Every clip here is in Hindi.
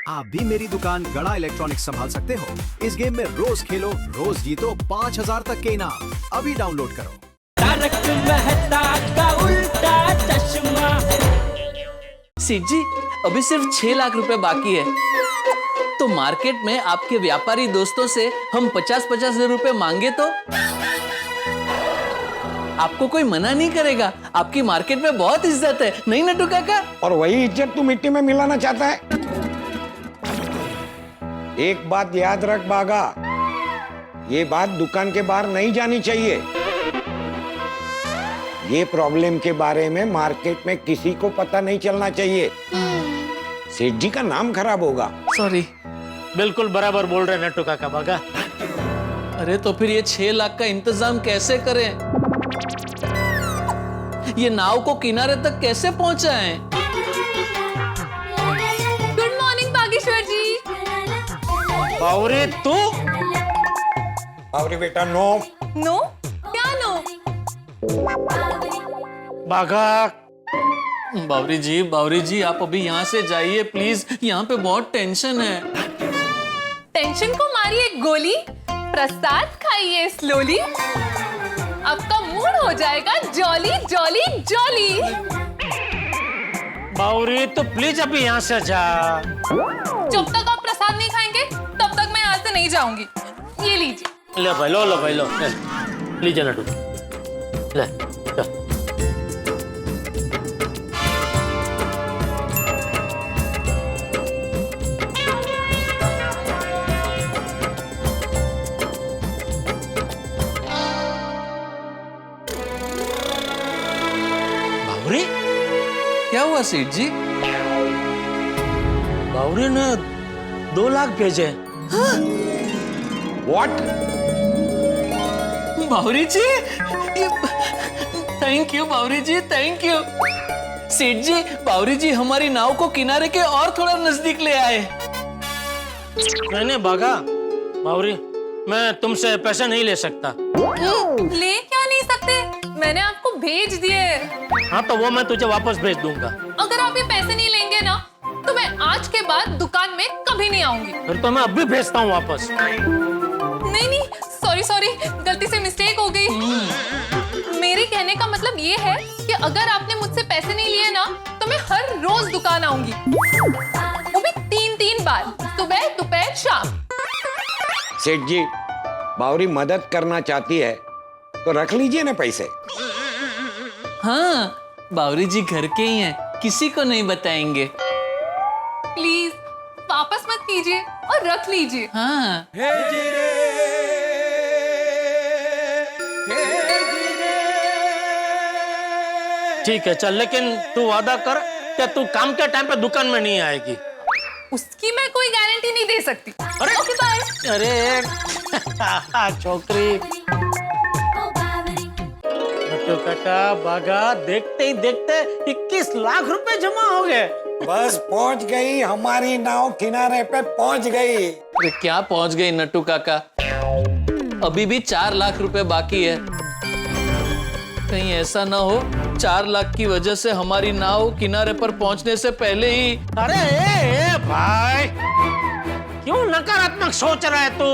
आप भी मेरी दुकान गड़ा इलेक्ट्रॉनिक्स संभाल सकते हो। इस गेम में रोज खेलो, रोज जीतो 5000 तक के इनाम। अभी डाउनलोड करो। तारक मेहता का उल्टा चश्मा। सेठ जी, अभी सिर्फ 6 लाख रुपए बाकी है, तो मार्केट में आपके व्यापारी दोस्तों से हम 50-50 हजार रुपए मांगे तो आपको कोई मना नहीं करेगा। आपकी मार्केट में बहुत इज्जत है, नहीं नट्टू काका? और वही इज्जत तू मिट्टी में मिलाना चाहता है। एक बात याद रख बागा, ये बात दुकान के बाहर नहीं जानी चाहिए। ये प्रॉब्लम के बारे में मार्केट में किसी को पता नहीं चलना चाहिए। सेठ जी का नाम खराब होगा। सॉरी। बिल्कुल बराबर बोल रहे नट्टू काका बागा। अरे तो फिर ये 6 लाख का इंतजाम कैसे करें? ये नाव को किनारे तक कैसे पहुंचाएं? गुड मॉर्निंग बागेश्वर जी। बावरे तू? बावरी बेटा नो। नो? क्या नो? बागा। बावरी जी आप अभी यहाँ से जाइए प्लीज, यहाँ पे बहुत टेंशन है। टेंशन को मारिए गोली, प्रसाद खाइए स्लोली, आपका मूड हो जाएगा जॉली जॉली जॉली। बावरे तो प्लीज अभी यहाँ से जा। जब तक आप प्रसाद नहीं खाएंगे तब तक मैं यहाँ से नहीं जाऊंगी। ये लीजिए। ले भाई लो लीजिए नट्टू ले चल। बावरे क्या हुआ सेठ जी? बावरे ने 2 लाख भेजे। What? Bawri ji, thank you Bawri ji, thank you. सेठ जी, बावरी जी हमारी नाव को किनारे के और थोड़ा नजदीक ले आए। नहीं बागा, बावरी मैं तुमसे पैसे नहीं ले सकता। ले क्या नहीं सकते? मैंने आपको भेज दिए। हाँ तो वो मैं तुझे वापस भेज दूंगा। अगर आप ये पैसे नहीं लेंगे ना तो मैं आज के बाद दुकान में कभी नहीं आऊंगी। फिर तो मैं अभी भेजता हूँ वापस। नहीं सॉरी गलती से मिस्टेक हो गई। मेरे कहने का मतलब ये है कि अगर आपने मुझसे पैसे नहीं लिए ना तो मैं हर रोज दुकान आऊंगी, वो भी 3 बार, सुबह दोपहर शाम। सेठ जी, बावरी मदद करना चाहती है तो रख लीजिए ना पैसे। हाँ, बावरी जी घर के ही हैं, किसी को नहीं बताएंगे। प्लीज वापस मत कीजिए और रख लीजिए। हाँ। ठीक है चल, लेकिन तू वादा कर कि तू काम के टाइम पे दुकान में नहीं आएगी। उसकी मैं कोई गारंटी नहीं दे सकती। अरे ओके बाय। अरे छोकरी। नट्टू काका बागा, देखते ही देखते 21 लाख रुपए जमा हो गए। बस पहुंच गई, हमारी नाव किनारे पे पहुंच गई। अरे क्या पहुंच गई नट्टू काका, अभी भी 4 लाख रुपए बाकी है। कहीं ऐसा ना हो 4 लाख की वजह से हमारी नाव किनारे पर पहुंचने से पहले ही। अरे भाई, क्यों नकारात्मक सोच रहा है तू?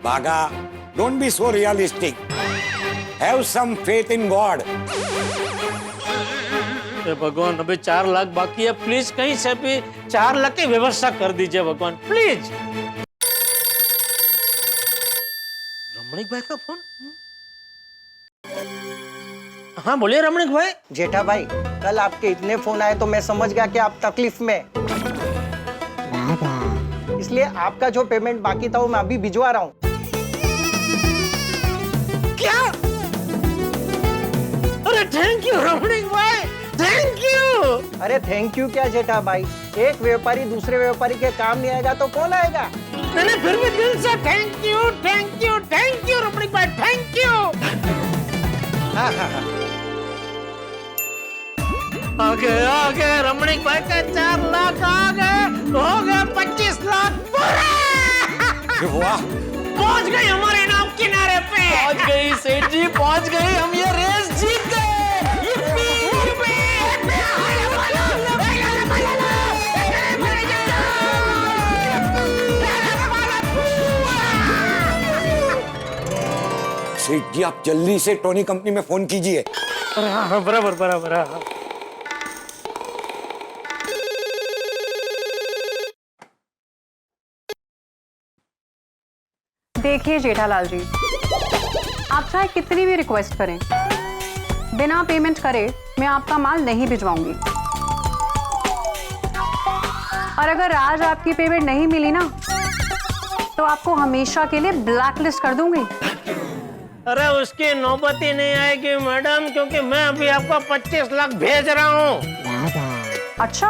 Bagha, don't be so realistic, have some faith in God. भगवान, अभी 4 लाख बाकी है, प्लीज कहीं से भी 4 लाख की व्यवस्था कर दीजिए भगवान, प्लीज। रमणीक भाई का फोन। हाँ बोलिए रमणीक भाई। जेठा भाई, कल आपके इतने फोन आए तो मैं समझ गया कि आप तकलीफ में, इसलिए आपका जो पेमेंट बाकी था वो मैं अभी भिजवा रहा हूँ। क्या? अरे थैंक यू रमणीक भाई, थैंक यू। अरे थैंक यू क्या जेठा भाई, एक व्यापारी दूसरे व्यापारी के काम नहीं आएगा तो कौन आएगा? मैंने फिर भी दिल से थैंक यू रमणीक भाई, थैंक यू। हाँ। आ गए रमणीक भाई का 4 लाख आ गए, हो गए 25 लाख पूरे। वाह, पहुंच गई हमारे नाव किनारे पे। पहुंच गई सेठ जी, पहुंच गई, हम ये रेस जीत गए। सेठ जी आप जल्दी से टोनी कंपनी में फोन कीजिए। अरे हाँ, बराबर बराबर। हाँ। देखिए जेठालाल जी, आप चाहे कितनी भी रिक्वेस्ट करें, बिना पेमेंट करे मैं आपका माल नहीं भिजवाऊंगी। और अगर आज आपकी पेमेंट नहीं मिली ना, तो आपको हमेशा के लिए ब्लैकलिस्ट कर दूंगी। अरे उसकी नौबत ही नहीं आएगी मैडम, क्योंकि मैं अभी आपको 25 लाख भेज रहा हूँ। अच्छा,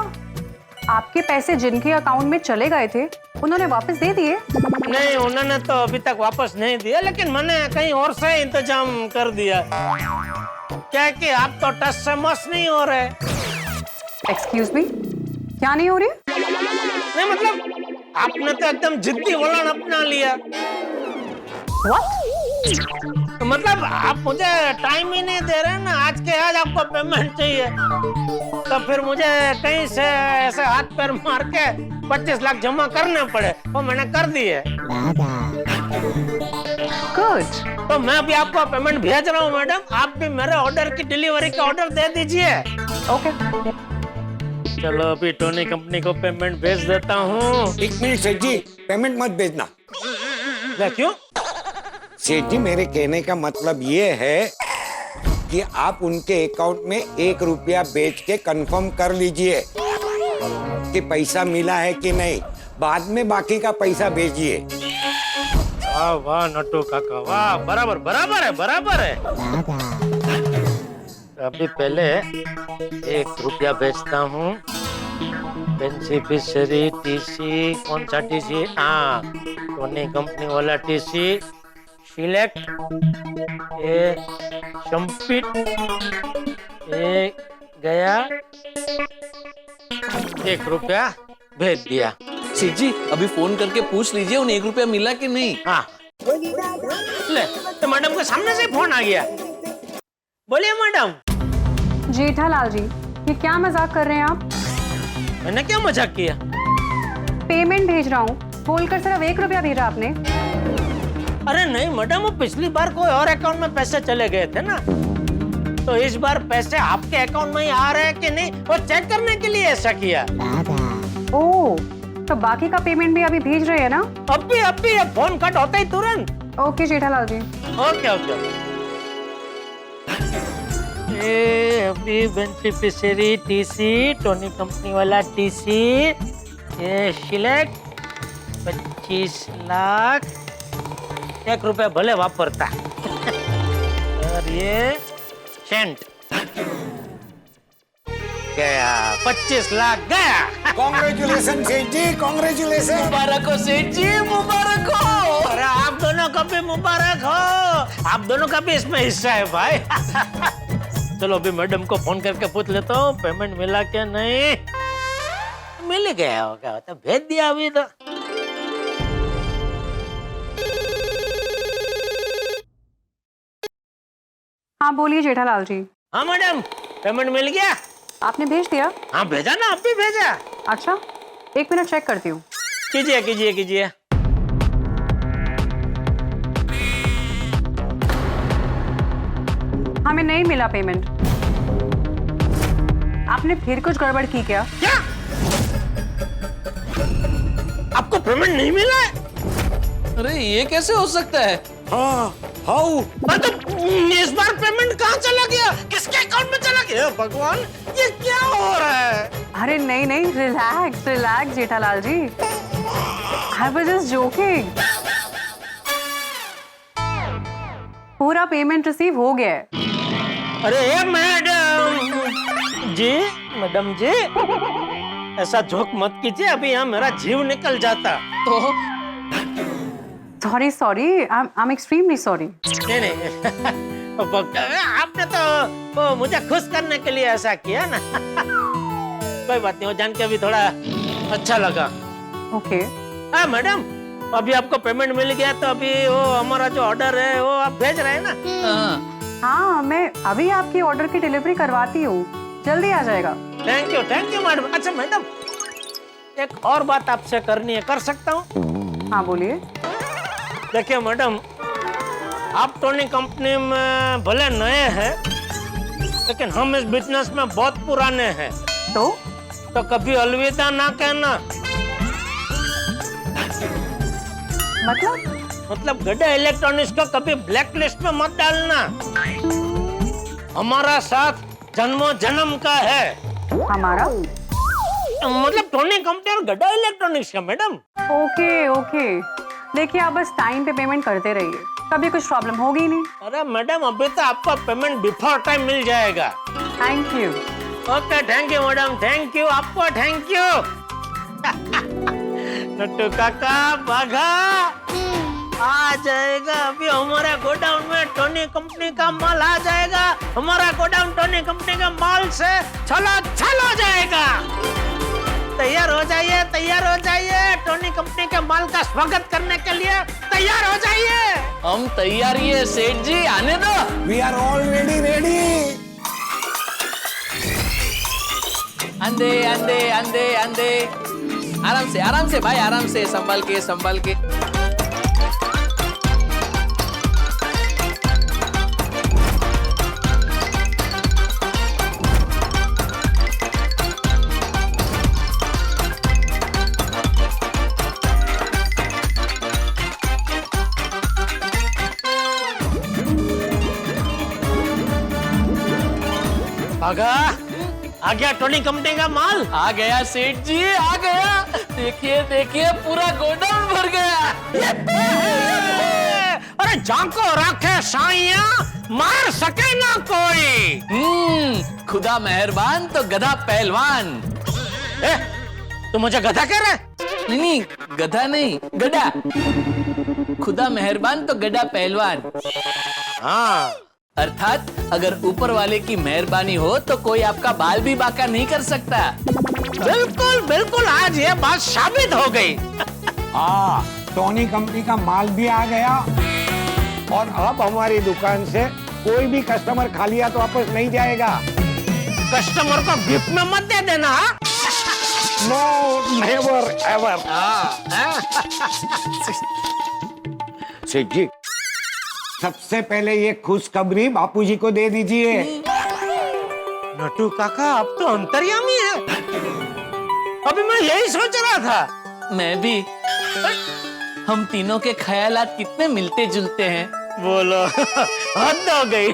आपके पैसे जिनके अकाउंट में चले गए थे उन्होंने वापस दे दिए? नहीं, उन्होंने तो अभी तक वापस नहीं दिया, लेकिन मैंने कहीं और से इंतजाम कर दिया। क्या है कि आप तो टस से मस नहीं हो रहे। एक्सक्यूज मी, क्या नहीं हो रही? नहीं मतलब आपने तो एकदम जिद्दी वलन अपना लिया। What? मतलब आप मुझे टाइम ही नहीं दे रहे ना, आज के आज आपको पेमेंट चाहिए, तो फिर मुझे कहीं से ऐसे हाथ पैर मार के 25 लाख जमा करने पड़े, वो मैंने कर दिए। गुड। तो मैं भी आपको पेमेंट भेज रहा हूँ मैडम, आप भी मेरे ऑर्डर की डिलीवरी का ऑर्डर दे दीजिए। ओके। चलो अभी टोनी कंपनी को पेमेंट भेज देता हूँ। 1 मिनट सेठ जी, पेमेंट मत भेजना। क्यों? सेठ जी मेरे कहने का मतलब ये है कि आप उनके अकाउंट में 1 रुपया बेच के कंफर्म कर लीजिए कि पैसा मिला है कि नहीं, बाद में बाकी का पैसा भेजिए। वाह वाह नट्टू काका, वाह, बराबर बराबर है, बराबर है। अभी पहले 1 रुपया बेचता हूँ। बेनिफिशियरी टीसी, कौन सा टीसी? हाँ, टोनी कंपनी वाला टीसी। सिलेक्ट ए शम्पिट ए गया, 1 रुपया भेज दिया। सेठ जी अभी फोन करके पूछ लीजिए उन्हें 1 रुपया मिला कि नहीं। हाँ ले, तो मैडम के सामने से फोन आ गया। बोलिए मैडम। जेठालाल जी, ये क्या मजाक कर रहे हैं आप? मैंने क्या मजाक किया? पेमेंट भेज रहा हूँ बोलकर सिर्फ 1 रुपया भेजा आपने। अरे नहीं मैडम, वो पिछली बार कोई और अकाउंट में पैसे चले गए थे ना, तो इस बार पैसे आपके अकाउंट में ही आ रहे हैं कि नहीं वो चेक करने के लिए ऐसा किया। ओह, तो बाकी का पेमेंट भी अभी भेज रहे हैं ना? अभी फोन कट होता ही तुरंत। Okay Jethalal ji. Okay okay. ये अभी बेनिफिशियरी टीसी, टोनी कंपनी वाला टीसी, ये सिलेक्ट 25 लाख, 1 रुपया भले वापरता। और ये सेंट गया, 25 लाख गया। कांग्रेचुलेशन सेठ जी, कांग्रेचुलेशन। मुबारक हो सेठ जी, मुबारक हो। अरे आप दोनों का भी मुबारक हो, आप दोनों का भी इसमें हिस्सा है भाई। चलो अभी मैडम को फोन करके पूछ लेता हूँ पेमेंट मिला क्या नहीं। मिल गया होगा तो भेज दिया अभी तो। हाँ बोलिए जेठालाल जी। हाँ मैडम, पेमेंट मिल गया। आपने भेज दिया? हाँ भेजा ना, आप भी भेजा। अच्छा, 1 मिनट चेक करती हूँ। कीजिए कीजिए कीजिए। हमें नहीं मिला पेमेंट। आपने फिर कुछ गड़बड़ की क्या? क्या आपको पेमेंट नहीं मिला है? अरे ये कैसे हो सकता है? हाँ, हाउ? तो इस बार पेमेंट कहाँ चला गया, किसके अकाउंट में चला गया? भगवान, ये क्या हो रहा है? अरे नहीं नहीं, relax relax Jethalal ji, I was just joking. पूरा पेमेंट रिसीव हो गया है। अरे मैडम जी ऐसा जोक मत कीजिए, अभी यहाँ मेरा जीव निकल जाता। तो sorry sorry, I am extremely sorry. नहीं नहीं, आपने तो वो मुझे खुश करने के लिए ऐसा किया ना। कोई बात नहीं, वो जान के अभी थोड़ा अच्छा लगा। ओके। हाँ मैडम, अभी आपको पेमेंट मिल गया, तो अभी वो हमारा जो ऑर्डर है वो आप भेज रहे हैं ना? हाँ, मैं अभी आपकी ऑर्डर की डिलीवरी करवाती हूँ, जल्दी आ जाएगा। Thank you madam. अच्छा मैडम, एक और बात आपसे करनी है, कर सकता हूँ? हाँ बोलिए। देखिए मैडम, आप टोनी कंपनी में भले नए हैं, लेकिन हम इस बिजनेस में बहुत पुराने हैं। तो कभी अलविदा ना कहना। मतलब गड्ढा इलेक्ट्रॉनिक्स को कभी ब्लैक लिस्ट में मत डालना। हमारा साथ जन्मों जन्म का है। हमारा मतलब टोनी कंपनी और गड्ढा इलेक्ट्रॉनिक्स का मैडम। ओके ओके, देखिए आप बस टाइम पे पेमेंट करते रहिए, कभी कुछ प्रॉब्लम होगी नहीं। अरे मैडम, अभी तो आपको पेमेंट बिफोर टाइम मिल जाएगा। Thank you. Okay, thank you madam, thank you, आपको थैंक यू। नट्टू काका बाघा आ जाएगा, अभी हमारे गोडाउन में टोनी कंपनी का माल आ जाएगा। हमारा गोडाउन टोनी कंपनी के माल से छल हो जाएगा। तैयार हो जाइए, तैयार हो जाइए, टोनी कंपनी के माल का स्वागत करने के लिए तैयार हो जाइए। हम तैयार ही है सेठ जी, आने दो। We are already ready. अंधे अंधे अंधे अंधे, आराम से भाई, आराम से, संभल के संभल के। आ गया टोनी कंपनी का माल। आ गया सेठ जी, आ गया। देखिए देखिए, पूरा गोडाउन भर गया। अरे जाको रखे साइया, मार सके ना कोई। खुदा मेहरबान तो गधा पहलवान। तू मुझे गधा कह रहा है? नहीं, गधा नहीं, गधा। खुदा मेहरबान तो गधा पहलवान। हाँ, अर्थात अगर ऊपर वाले की मेहरबानी हो तो कोई आपका बाल भी बांका नहीं कर सकता। बिल्कुल बिल्कुल, आज ये बात साबित हो गई। हाँ, टोनी कंपनी का माल भी आ गया और अब हमारी दुकान से कोई भी कस्टमर खाली हाथ वापस नहीं जाएगा। कस्टमर को गिफ्ट में मत दे देना। No, never ever. सेठ जी, सबसे पहले ये खुशखबरी बापूजी को दे दीजिए। नटू काका, अब तो अंतर्यामी है। अभी मैं यही सोच रहा था। मैं भी। हम तीनों के ख्यालात कितने मिलते जुलते हैं। बोलो, हद हो गई।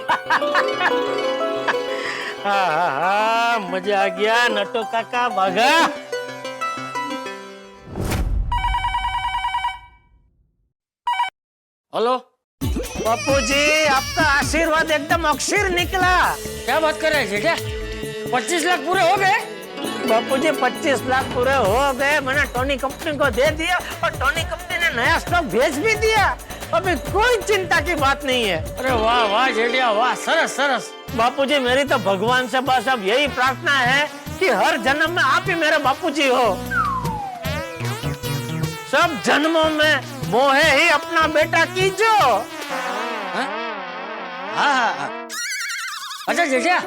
हाँ, मजा आ गया नटू काका बाघा। हेलो बापूजी, आपका आशीर्वाद एकदम अक्षर निकला। क्या बात कर रहे थे क्या? 25 लाख पूरे हो गए? बापूजी 25 लाख पूरे हो गए। मैंने टोनी कंपनी को दे दिया और टोनी कंपनी ने नया स्टॉक भेज भी दिया। अभी कोई चिंता की बात नहीं है। अरे वाह वाह जेठिया वाह, सरस सरस। बापूजी, मेरी तो भगवान से बस अब यही प्रार्थना है कि हर जन्म में आप ही मेरे बापूजी हो। सब जन्मों में मोहे ही अपना बेटा कीजो। हाँ। अच्छा जेठिया,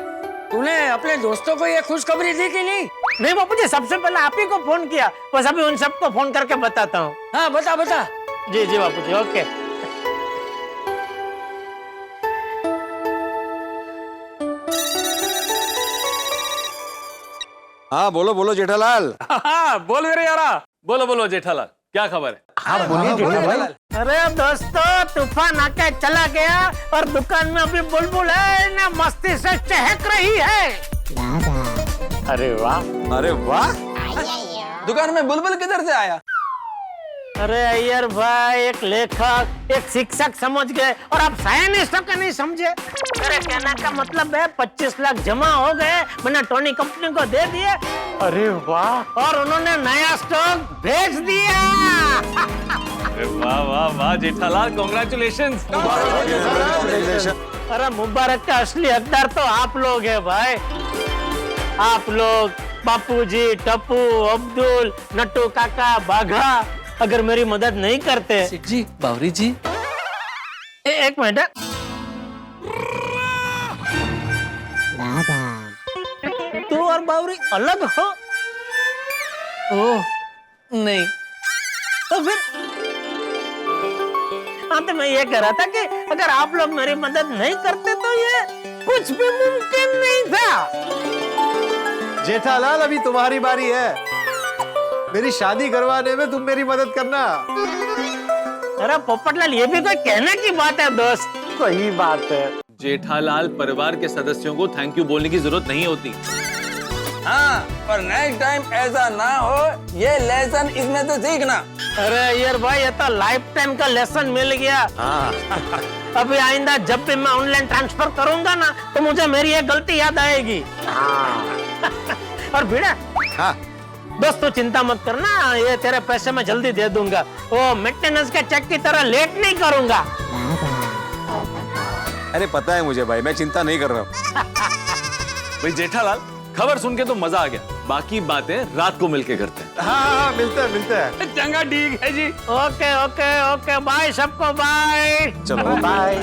तूने अपने दोस्तों को ये खुशखबरी दी कि नहीं? नहीं बापूजी, सबसे पहले आप ही को फोन किया, बस अभी उन सबको फोन करके बताता हूँ। हाँ, बता बता। जी जी बापूजी, ओके। हाँ बोलो बोलो जेठालाल। हाँ बोल मेरे यारा, बोलो बोलो जेठालाल, क्या खबर है? हाँ बोलिए जेठालाल। अरे दोस्तों, तूफान आके चला गया और दुकान में अभी बुलबुल है ना मस्ती से चहक रही है। अरे वाह, अरे वाह। दुकान में बुलबुल किधर से आया? अरे अय्यर भाई, एक लेखक, एक शिक्षक समझ गए और आप साइंटिस्टों का नहीं समझे। मेरे कहने का मतलब है 25 लाख जमा हो गए, मैंने टोनी कंपनी को दे दिए। अरे वाह, और उन्होंने नया स्टॉक भेज दिया। अरे वाह वाह वाह जेठालाल, कांग्रेचुलेशंस। अरे मुबारक का असली हकदार तो आप लोग हैं भाई। आप लोग, बापूजी, टप्पू, अब्दुल, नट्टू काका, बाघा, अगर मेरी मदद नहीं करते। सेठ जी, बावरी जी, एक मिनट। तू और बावरी अलग हो? ओह नहीं, तो फिर हाँ तो मैं ये कह रहा था कि अगर आप लोग मेरी मदद नहीं करते तो ये कुछ भी मुमकिन नहीं था। जेठालाल अभी तुम्हारी बारी है, मेरी शादी करवाने में तुम मेरी मदद करना। अरे पोपटलाल ये भी कोई कहने की बात है दोस्त। सही बात है। जेठालाल परिवार के सदस्यों को थैंक यू बोलने की जरूरत नहीं होती। हाँ, पर नेक्स्ट टाइम ऐसा ना हो, ये लेसन इसमें तो सीखना। अरे यार भाई ये तो लाइफ टाइम का लेसन मिल गया। अभी आइंदा जब भी मैं ऑनलाइन ट्रांसफर करूंगा ना तो मुझे मेरी एक गलती याद आएगी। और भिड़ा, हाँ दोस्त तू चिंता मत करना, ये तेरे पैसे मैं जल्दी दे दूंगा। वो मेंटेनेंस के चेक की तरह लेट नहीं करूंगा। अरे पता है मुझे भाई, मैं चिंता नहीं कर रहा हूँ। भाई जेठालाल, खबर सुन के तो मजा आ गया, बाकी बातें रात को मिलके करते हैं। हाँ मिलते हैं। चंगा ठीक है जी। ओके ओके ओके बाय सबको, बाय। चलो बाय।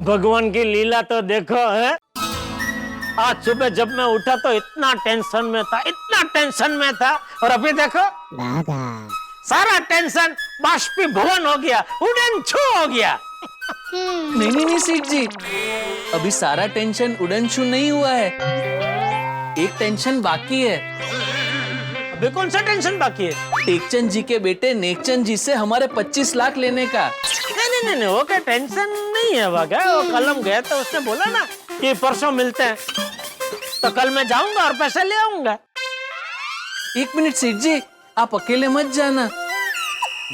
भगवान की लीला तो देखो है। आज सुबह जब मैं उठा तो इतना टेंशन में था और अभी देखो सारा टेंशन बाष्पीभवन हो गया, उड़न छू हो गया। नहीं सेठ जी, अभी सारा टेंशन उड़न छू नहीं हुआ है, एक टेंशन बाकी है। अभी कौन सा टेंशन बाकी है? टेकचंद जी के बेटे नेकचंद जी से हमारे 25 लाख लेने का। नहीं वो क्या टेंशन नहीं है वागा। वो कलम गया तो उसने बोला ना कि परसों मिलते हैं, तो कल मैं जाऊंगा और पैसे ले आऊंगा। एक मिनट सेठ जी, आप अकेले मत जाना,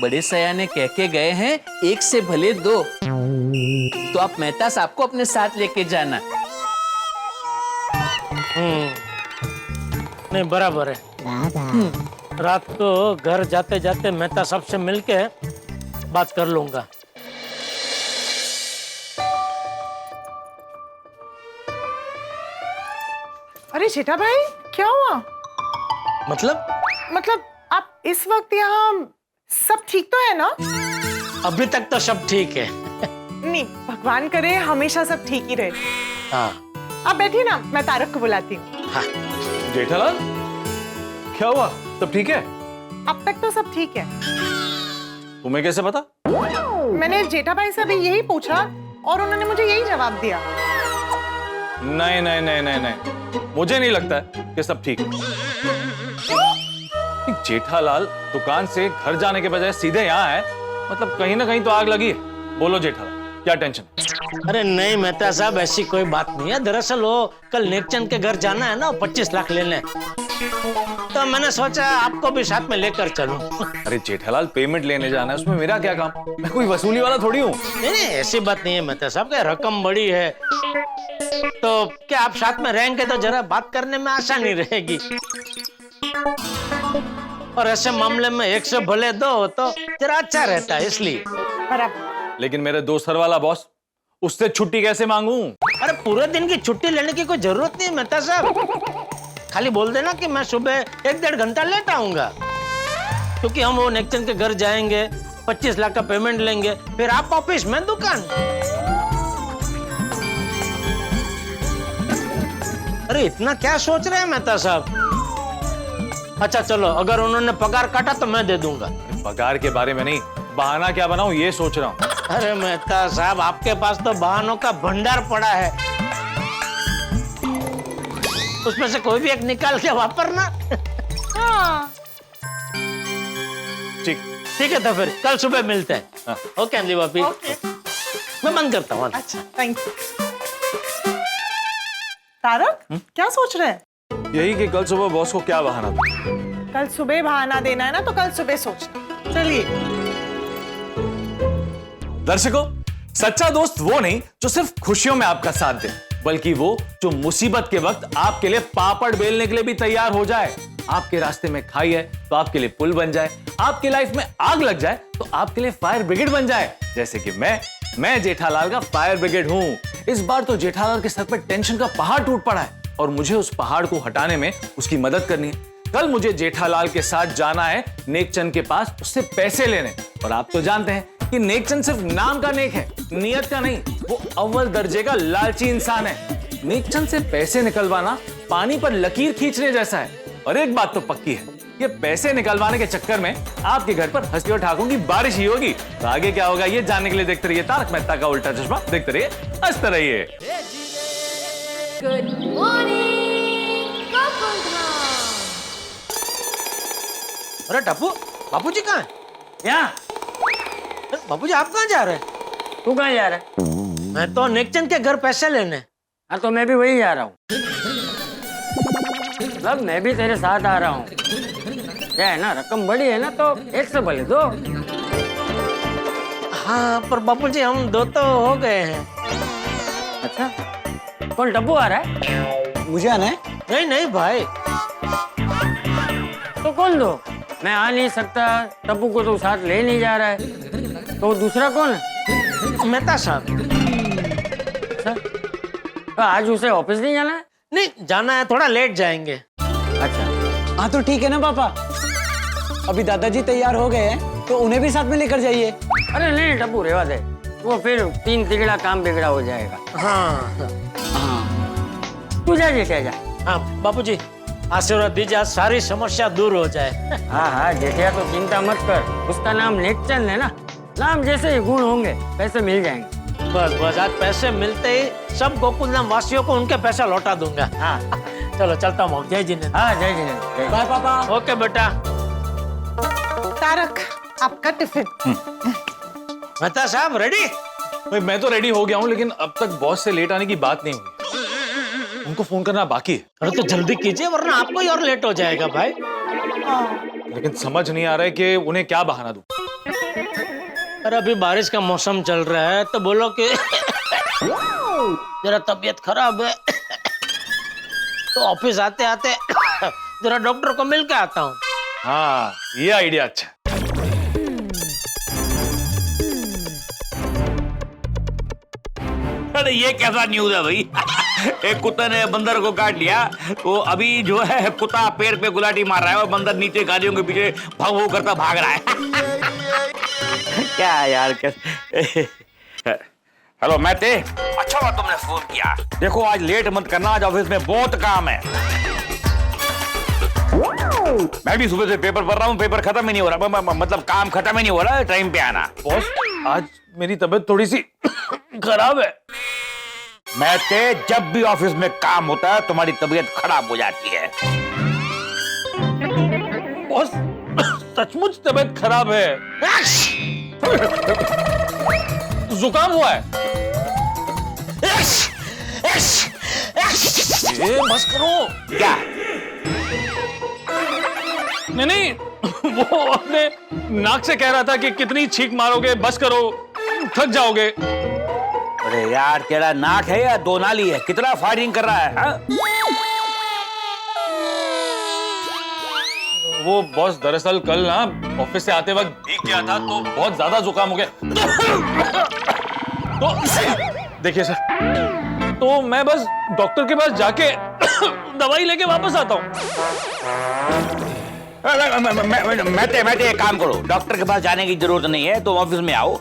बड़े सयाने कह के गए हैं एक से भले दो, तो आप मेहता साहब को अपने साथ लेके जाना। नहीं बराबर है। रात को घर जाते जाते मेहता साहब से मिलके बात कर लूंगा। अरे जेठा भाई क्या हुआ? मतलब आप इस वक्त यहाँ, सब ठीक तो है ना? अभी तक तो सब ठीक है। नहीं भगवान करे हमेशा सब ठीक ही रहे। हाँ आप बैठिए ना, मैं तारक को बुलाती हूँ। हाँ। जेठालाल, क्या हुआ? सब ठीक है? अब तक तो सब ठीक है। तुम्हें कैसे पता? मैंने जेठा भाई से अभी यही पूछा और उन्होंने मुझे यही जवाब दिया। नहीं, मुझे नहीं लगता है कि सब ठीक है। जेठालाल दुकान से घर जाने के बजाय सीधे यहाँ है, मतलब कहीं ना कहीं तो आग लगी है। बोलो जेठालाल, क्या टेंशन? अरे नहीं मेहता साहब, ऐसी कोई बात नहीं है। दरअसल वो कल नेकचंद के घर जाना है ना, 25 लाख लेने, तो मैंने सोचा आपको भी साथ में लेकर चलूं। अरे जेठालाल, पेमेंट लेने जाना है, उसमें मेरा क्या काम? मैं कोई वसूली वाला थोड़ी हूँ। नहीं ऐसी बात नहीं है मेहता साहब, क्या रकम बड़ी है, तो क्या आप साथ में रहेंगे तो जरा बात करने में आसानी रहेगी। और ऐसे मामले में एक से भले दो तो जरा अच्छा रहता है, इसलिए। लेकिन मेरे दोस्तर वाला बॉस, उससे छुट्टी कैसे मांगूं? अरे पूरे दिन की छुट्टी लेने की कोई जरूरत नहीं मेहता साहब, खाली बोल देना कि मैं सुबह 1-1.5 घंटा लेट आऊंगा, क्योंकि हम वो नेकचंद के घर जाएंगे, 25 लाख का पेमेंट लेंगे, फिर आप ऑफिस में दुकान। अरे इतना क्या सोच रहे हैं मेहता साहब? अच्छा चलो, अगर उन्होंने पगार काटा तो मैं दे दूंगा। पगार के बारे में नहीं, बहाना क्या बनाऊं ये सोच रहा हूँ। अरे मेहता साहब, आपके पास तो बहानों का भंडार पड़ा है, उसमें से कोई भी एक निकाल के वापरना। हाँ। ठीक है, तो फिर कल सुबह मिलते हैं। हाँ। ओके अंजलि भाभी, मैं बंद करता हूँ। अच्छा थैंक यू। तारक क्या सोच रहे हैं? यही कि कल सुबह बॉस को क्या बहाना था। कल सुबह बहाना देना है ना, तो कल सुबह सोचना। चलिए। दर्शकों, सच्चा दोस्त वो नहीं जो सिर्फ खुशियों में आपका साथ दे, बल्कि वो जो मुसीबत के वक्त आपके लिए पापड़ बेलने के लिए भी तैयार हो जाए। आपके रास्ते में खाई है तो आपके लिए पुल बन जाए, आपकी लाइफ में आग लग जाए तो आपके लिए फायर ब्रिगेड बन जाए, जैसे कि मैं जेठालाल का फायर ब्रिगेड हूं। इस बार तो जेठालाल के सर पर टेंशन का पहाड़ टूट पड़ा है और मुझे उस पहाड़ को हटाने में उसकी मदद करनी है। कल मुझे जेठालाल के साथ जाना है नेकचंद के पास, उससे पैसे लेने। और आप तो जानते हैं कि नेकचंद सिर्फ नाम का नेक है, नियत का नहीं। वो अव्वल दर्जे का लालची इंसान है। नेकचंद से पैसे निकलवाना पानी पर लकीर खींचने जैसा है। और एक बात तो पक्की है, ये पैसे निकलवाने के चक्कर में आपके घर पर हंसी और ठाकों की बारिश ही होगी। तो आगे क्या होगा ये जानने के लिए देखते रहिए तारक मेहता का उल्टा चश्मा। देखते रहिए, हंसते रहिए। गुड मॉर्निंग अरे टप्पू, बापूजी कहाँ है? यहाँ। बापूजी आप कहाँ जा रहे हैं? तू कहाँ जा रहा है? मैं तो नेकचंद के घर पैसे लेने। हाँ तो मैं भी वही जा रहा हूँ। मतलब मैं भी तेरे साथ आ रहा हूँ। क्या है ना, रकम बड़ी है ना तो एक से भले दो। हाँ पर बापूजी हम दो तो हो गए हैं। अच्छा, कौन टप्पू आ रहा है? मुझे आना है? नहीं नहीं भाई। तो कौन दो? मैं आ नहीं सकता, टप्पू को तो साथ ले नहीं जा रहा है, तो दूसरा कौन है? मेहता साहब। अच्छा, तो आज उसे ऑफिस नहीं जाना है? नहीं जाना है, थोड़ा लेट जाएंगे। अच्छा हाँ तो ठीक है ना पापा, अभी दादाजी तैयार हो गए हैं तो उन्हें भी साथ में लेकर जाइए। अरे नहीं टप्पू रेवा दे, वो फिर 3 तिगड़ा काम बिगड़ा हो जाएगा। हाँ तू जा जेठिया जा। हाँ बापूजी आशीर्वाद दीजिए, आज सारी समस्या दूर हो जाए। हाँ हाँ जेठिया तो चिंता मत कर, उसका नाम नेकचंद है ना, नाम जैसे ही गुण होंगे पैसे मिल जाएंगे। बस बस आज पैसे मिलते ही सब गोकुलधाम वासियों को उनके पैसा लौटा दूंगा। हाँ चलो चलता हूँ, जय जिनेन्द्र। हाँ जय जिनेन्द्र। बाय पापा। ओके बेटा। तारक आपका टिफिन। मेहता साहब रेडी? भाई मैं तो रेडी हो गया हूँ, लेकिन अब तक बॉस से लेट आने की बात नहीं हुई। उनको फोन करना बाकी है। अरे तो जल्दी कीजिए वरना आपको ही और लेट हो जाएगा भाई। लेकिन समझ नहीं आ रहा है कि उन्हें क्या बहाना दूं। अरे अभी बारिश का मौसम चल रहा है तो बोलो कि जरा तबीयत खराब है तो ऑफिस आते आते जरा डॉक्टर को मिल के आता हूँ। हाँ ये आइडिया अच्छा है। अरे ये कैसा न्यूज़ है भाई? एक कुत्ते ने बंदर को काट लिया, तो अभी जो है कुत्ता पैर पे गुलाटी मार रहा है और बंदर नीचे गाड़ियों के पीछे भाग भाग करता भाग रहा है। क्या यार हेलो मैते, अच्छा हुआ तुमने फोन किया। देखो आज लेट मत करना, आज ऑफिस में बहुत काम है। मैं भी सुबह से पेपर पढ़ रहा हूँ, पेपर खत्म ही नहीं हो रहा, मतलब काम खत्म ही नहीं हो रहा है, टाइम पे आना। बॉस आज मेरी तबीयत थोड़ी सी खराब है। मैते जब भी ऑफिस में काम होता है तुम्हारी तबीयत खराब हो जाती है। बॉस सचमुच तबीयत खराब है। जुकाम हुआ है। ये बस करो। क्या? नहीं वो अपने नाक से कह रहा था कि कितनी छींक मारोगे, बस करो, थक जाओगे। अरे यार तेरा नाक है या दो नाली है? कितना फायरिंग कर रहा है हा? वो बॉस दरअसल कल ना ऑफिस से आते वक्त भीग गया था तो बहुत ज्यादा जुकाम हो गया। तो देखिए सर, तो मैं बस डॉक्टर के पास जाके दवाई लेके वापस आता हूँ। मैं एक काम करो, डॉक्टर के पास जाने की जरूरत नहीं है, तो ऑफिस में आओ।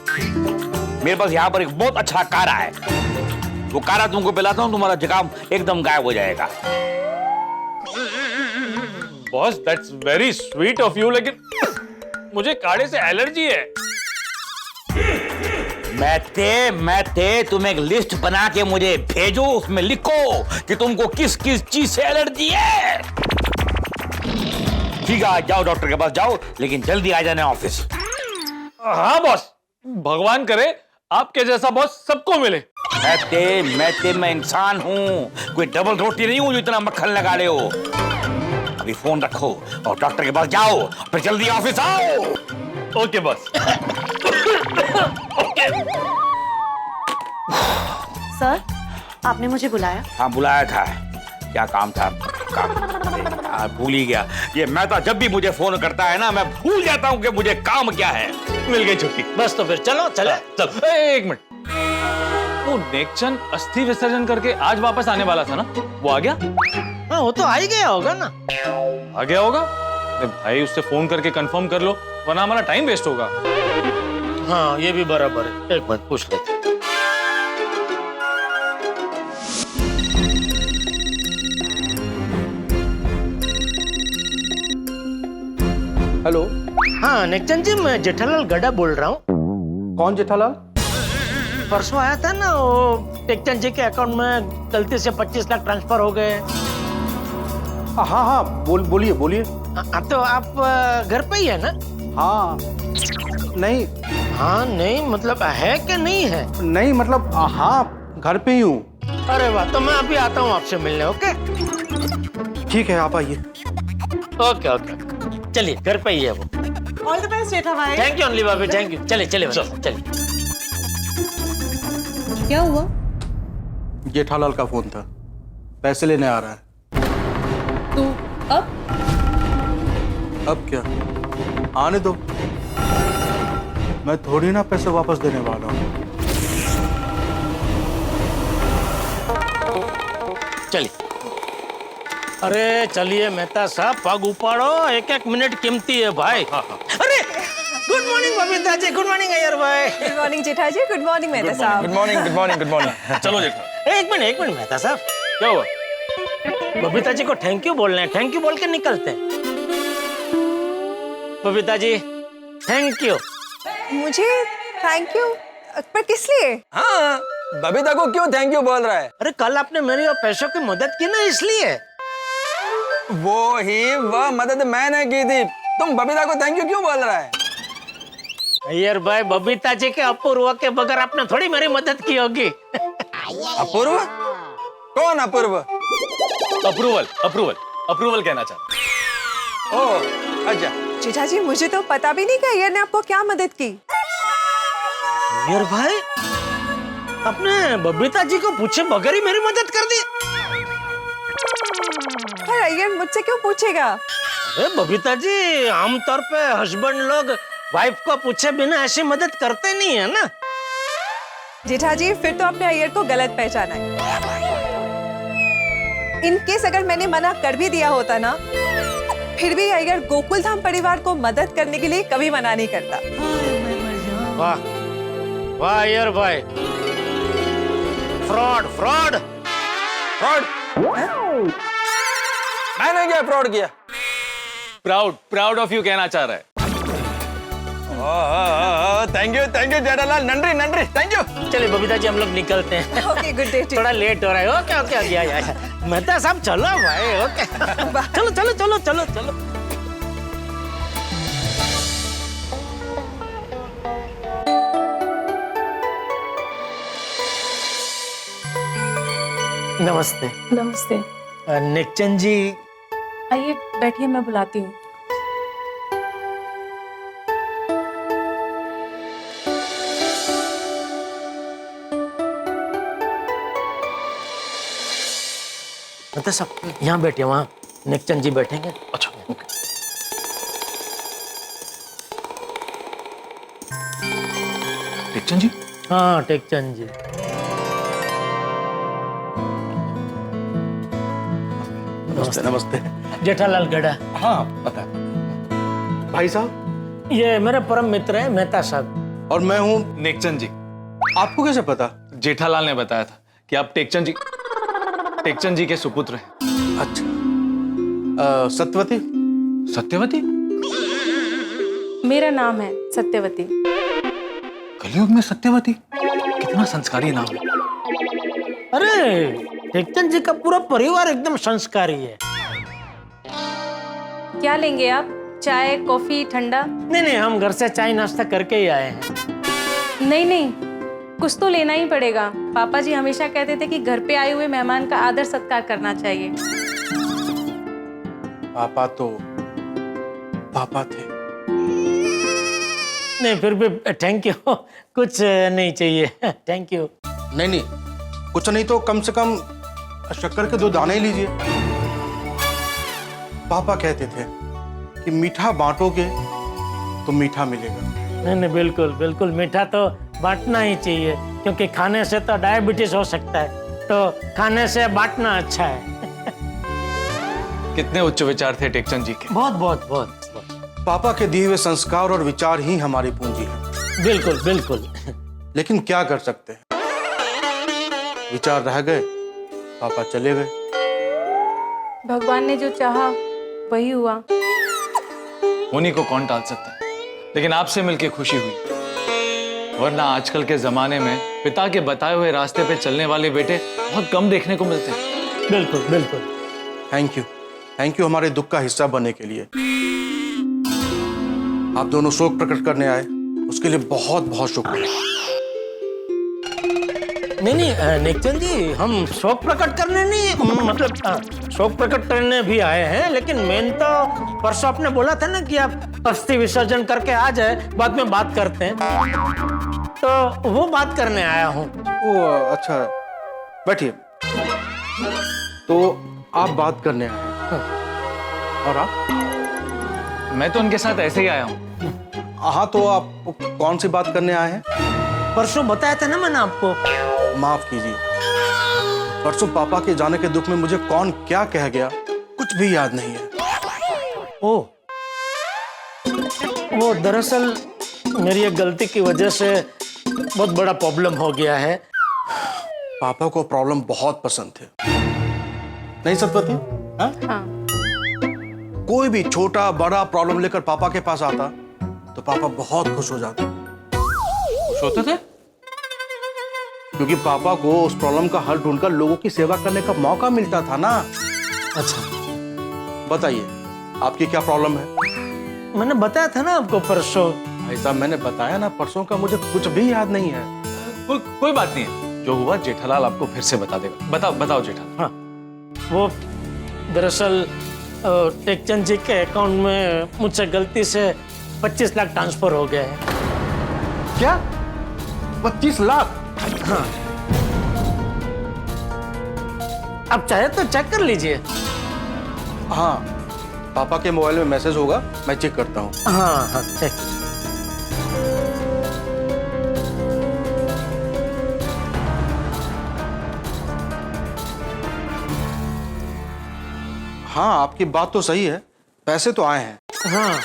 मेरे पास यहाँ पर एक बहुत अच्छा काढ़ा है, वो काढ़ा तुमको पिलाता हूँ, तुम्हारा जुकाम एकदम गायब हो जाएगा। Boss that's very sweet of you, लेकिन मुझे काढ़े से एलर्जी है। मैं तुम एक लिस्ट बना के मुझे भेजो, उसमें लिखो कि तुमको किस किस चीज से एलर्जी है। ठीक है जाओ डॉक्टर के पास जाओ, लेकिन जल्दी आ जाना ऑफिस। हाँ बॉस, भगवान करे आपके जैसा बॉस सबको मिले। मैं इंसान हूँ, कोई डबल रोटी नहीं हूँ जो इतना मक्खन लगा रहे हो। अभी फोन रखो और डॉक्टर के पास जाओ, फिर जल्दी ऑफिस आओ। Okay boss. ओके। सर आपने मुझे बुलाया? हाँ बुलाया था, क्या काम था? काम भूल ही गया। ये मेहता जब भी मुझे फोन करता है ना, मैं भूल जाता हूँ कि मुझे काम क्या है। मिल गई छुट्टी। बस तो फिर चलो चले। चल एक मिनट, वो नेकचंद अस्थि विसर्जन करके आज वापस आने वाला था ना, वो आ गया? हाँ वो तो आ ही गया होगा ना। आ गया होगा? अरे भाई उससे फोन करके कंफर्म कर लो, वरना हमारा टाइम वेस्ट होगा। हाँ ये भी बराबर है, एक मिनट पूछ लेते। हेलो। हाँ नेक्चन जी, मैं जेठालाल गड़ा बोल रहा हूँ। कौन जेठालाल? परसों आया था ना, वो टेक्चन जी के अकाउंट में गलती से 25 लाख ट्रांसफर हो गए। हाँ हाँ, बोलिए बोलिए। तो आप घर पे ही है ना? हाँ। नहीं। हाँ नहीं मतलब है कि नहीं है? नहीं मतलब हाँ, घर पे ही हूँ। अरे वाह, तो मैं अभी आता हूँ आपसे मिलने। ओके ठीक है, आप आइए। ओके ओके, चलिए घर पे ही है वो। ऑल द बेस्ट जेठा भाई। थैंक यू ओनली भाभी, थैंक यू। चलिए चलिए चलिए। क्या हुआ? जेठालाल का फोन था, पैसे लेने आ रहा है। तो अब क्या, आने दो, मैं थोड़ी ना पैसे वापस देने वाला हूँ। चलिए। अरे चलिए मेहता साहब, पग उपाड़ो, एक एक मिनट कीमती है भाई। अरे good morning Babita ji. Good morning Iyer भाई। गुड मॉर्निंग जेठा जी। गुड मॉर्निंग मेहता साहब। Good morning good morning good morning. चलो जेठा। एक मिनट मेहता साहब, क्या हुआ? बबीता जी को थैंक यू बोलना है, थैंक यू बोल के निकलते हैं। Babita ji thank you. मुझे थैंक यू? पर किस लिए? हाँ, बबीता को क्यों थैंक यू बोल रहा है? अरे कल आपने मेरी और पैसों की मदद की ना, इसलिए। वह मदद मैंने की थी, तुम बबीता को थैंक यू क्यों बोल रहा है? अय्यर भाई, बबीता जी के अपूर्व के बगैर आपने थोड़ी मेरी मदद की होगी। अपूर्व? कौन अपूर्व? अप्रूवल अप्रूवल अप्रूवल कहना चाहता। ओह अच्छा। जेठा जी मुझे तो पता भी नहीं कि अय्यर ने आपको क्या मदद की। अय्यर भाई, आपने बबीता जी को पूछे बगैर ही मेरी मदद कर दी। पर अय्यर मुझसे क्यों पूछेगा? अरे बबीता जी, आमतौर पे हस्बैंड लोग वाइफ को पूछे बिना ऐसी मदद करते नहीं है ना। जेठा जी फिर तो आपने अय्यर को गलत पहचाना है। इन केस अगर मैंने मना कर भी दिया होता ना, फिर भी अय्यर गोकुल धाम परिवार को मदद करने के लिए कभी मना नहीं करता। वाह वाह अय्यर भाई, फ्रॉड फ्रॉड फ्रॉड? मैंने क्या फ्रॉड किया? प्राउड ऑफ यू कहना चाह रहा है। थैंक यू जेठालाल, नंदरी नंदरी, थैंक यू। चलिए बबीता जी हम लोग निकलते हैं। Okay good day. थोड़ा लेट हो रहा है। ओके ओके गया मेहता साहब, चलो भाई। ओके चलो चलो चलो चलो चलो। नमस्ते। नमस्ते। नेक्चन जी। आइए बैठिए, मैं बुलाती हूँ। मेहता साहब यहाँ बैठे, वहाँ नेक्चन जी बैठेंगे। अच्छा ओके। टेक्चन जी? हाँ टेक्चन जी। नमस्ते नमस्ते। जेठालाल गड़ा। हाँ पता। भाई साहब? ये मेरे परम मित्र है मेहता साहब। और मैं हूँ नेक्चन जी। आपको कैसे पता? जेठालाल ने बताया था कि आप टेक्चन जी के सुपुत्र हैं। अच्छा। सत्यवती? सत्यवती? मेरा नाम है सत्यवती। कलयुग में सत्यवती, कितना संस्कारी नाम है। अरे टेक्चन जी का पूरा परिवार एकदम संस्कारी है। क्या लेंगे आप? चाय, कॉफी, ठंडा? नहीं हम घर से चाय नाश्ता करके ही आए हैं। नहीं, कुछ तो लेना ही पड़ेगा। पापा जी हमेशा कहते थे कि घर पे आए हुए मेहमान का आदर सत्कार करना चाहिए। पापा तो पापा थे। नहीं फिर भी थैंक यू, कुछ नहीं चाहिए। Thank you. नहीं कुछ नहीं तो कम से कम शक्कर के 2 दाने लीजिए। पापा कहते थे कि मीठा बांटोगे तो मीठा मिलेगा। नहीं बिल्कुल बिल्कुल, मीठा तो बांटना ही चाहिए, क्योंकि खाने से तो डायबिटीज हो सकता है, तो खाने से बांटना अच्छा है। कितने उच्च विचार थे टेक्चन जी के। बहुत बहुत बहुत। पापा के दिए हुए संस्कार और विचार ही हमारी पूंजी है। बिल्कुल बिल्कुल। लेकिन क्या कर सकते हैं, विचार रह गए, पापा चले गए। भगवान ने जो चाहा वही हुआ। उन्हीं को कौन टाल सकता है। लेकिन आपसे मिलके खुशी हुई, वरना आजकल के जमाने में पिता के बताए हुए रास्ते पे चलने वाले बेटे बहुत कम देखने को मिलते हैं। बिल्कुल बिल्कुल। थैंक यू हमारे दुख का हिस्सा बनने के लिए। आप दोनों शोक प्रकट करने आए, उसके लिए बहुत बहुत शुक्रिया। नहीं नेकचंद जी, हम शोक प्रकट करने नहीं, मतलब शोक प्रकट करने भी आए हैं, लेकिन मेन तो परसों आपने बोला था ना कि आप अस्थि विसर्जन करके आ जाए, बाद में बात करते हैं, तो वो बात करने आया हूँ। ओ अच्छा, बैठिए। तो आप बात करने आए हैं, और आप? मैं तो उनके साथ ऐसे ही आया हूँ। हाँ, तो आप कौन सी बात करने आए हैं? परसों बताया था ना मैंने आपको। माफ कीजिए, परसों पापा के जाने के दुख में मुझे कौन क्या कह गया कुछ भी याद नहीं है। ओ, वो दरअसल मेरी एक गलती की वजह से बहुत बड़ा प्रॉब्लम हो गया है। पापा को प्रॉब्लम बहुत पसंद थे, नहीं सतपति? हाँ। कोई भी छोटा बड़ा प्रॉब्लम लेकर पापा के पास आता तो पापा बहुत खुश हो जाते। खुश होते थे? क्योंकि पापा को उस प्रॉब्लम का हल ढूंढकर लोगों की सेवा करने का मौका मिलता था ना। अच्छा, बताइए आपकी क्या प्रॉब्लम है? मैंने बताया था ना आपको परसों। भाई साहब, मैंने बताया ना परसों का मुझे कुछ भी याद नहीं है। कोई बात नहीं है, जो हुआ जेठालाल आपको फिर से बता देगा। बताओ जेठालाल। हाँ, वो दरअसल टेकचंद जी के अकाउंट में मुझसे गलती से 25 लाख ट्रांसफर हो गए हैं। क्या? 25 लाख? हाँ, आप चाहे तो चेक कर लीजिए। हाँ, पापा के मोबाइल में मैसेज होगा, मैं चेक करता हूँ। हाँ हाँ, चेक। हाँ, आपकी बात तो सही है, पैसे तो आए हैं। हाँ,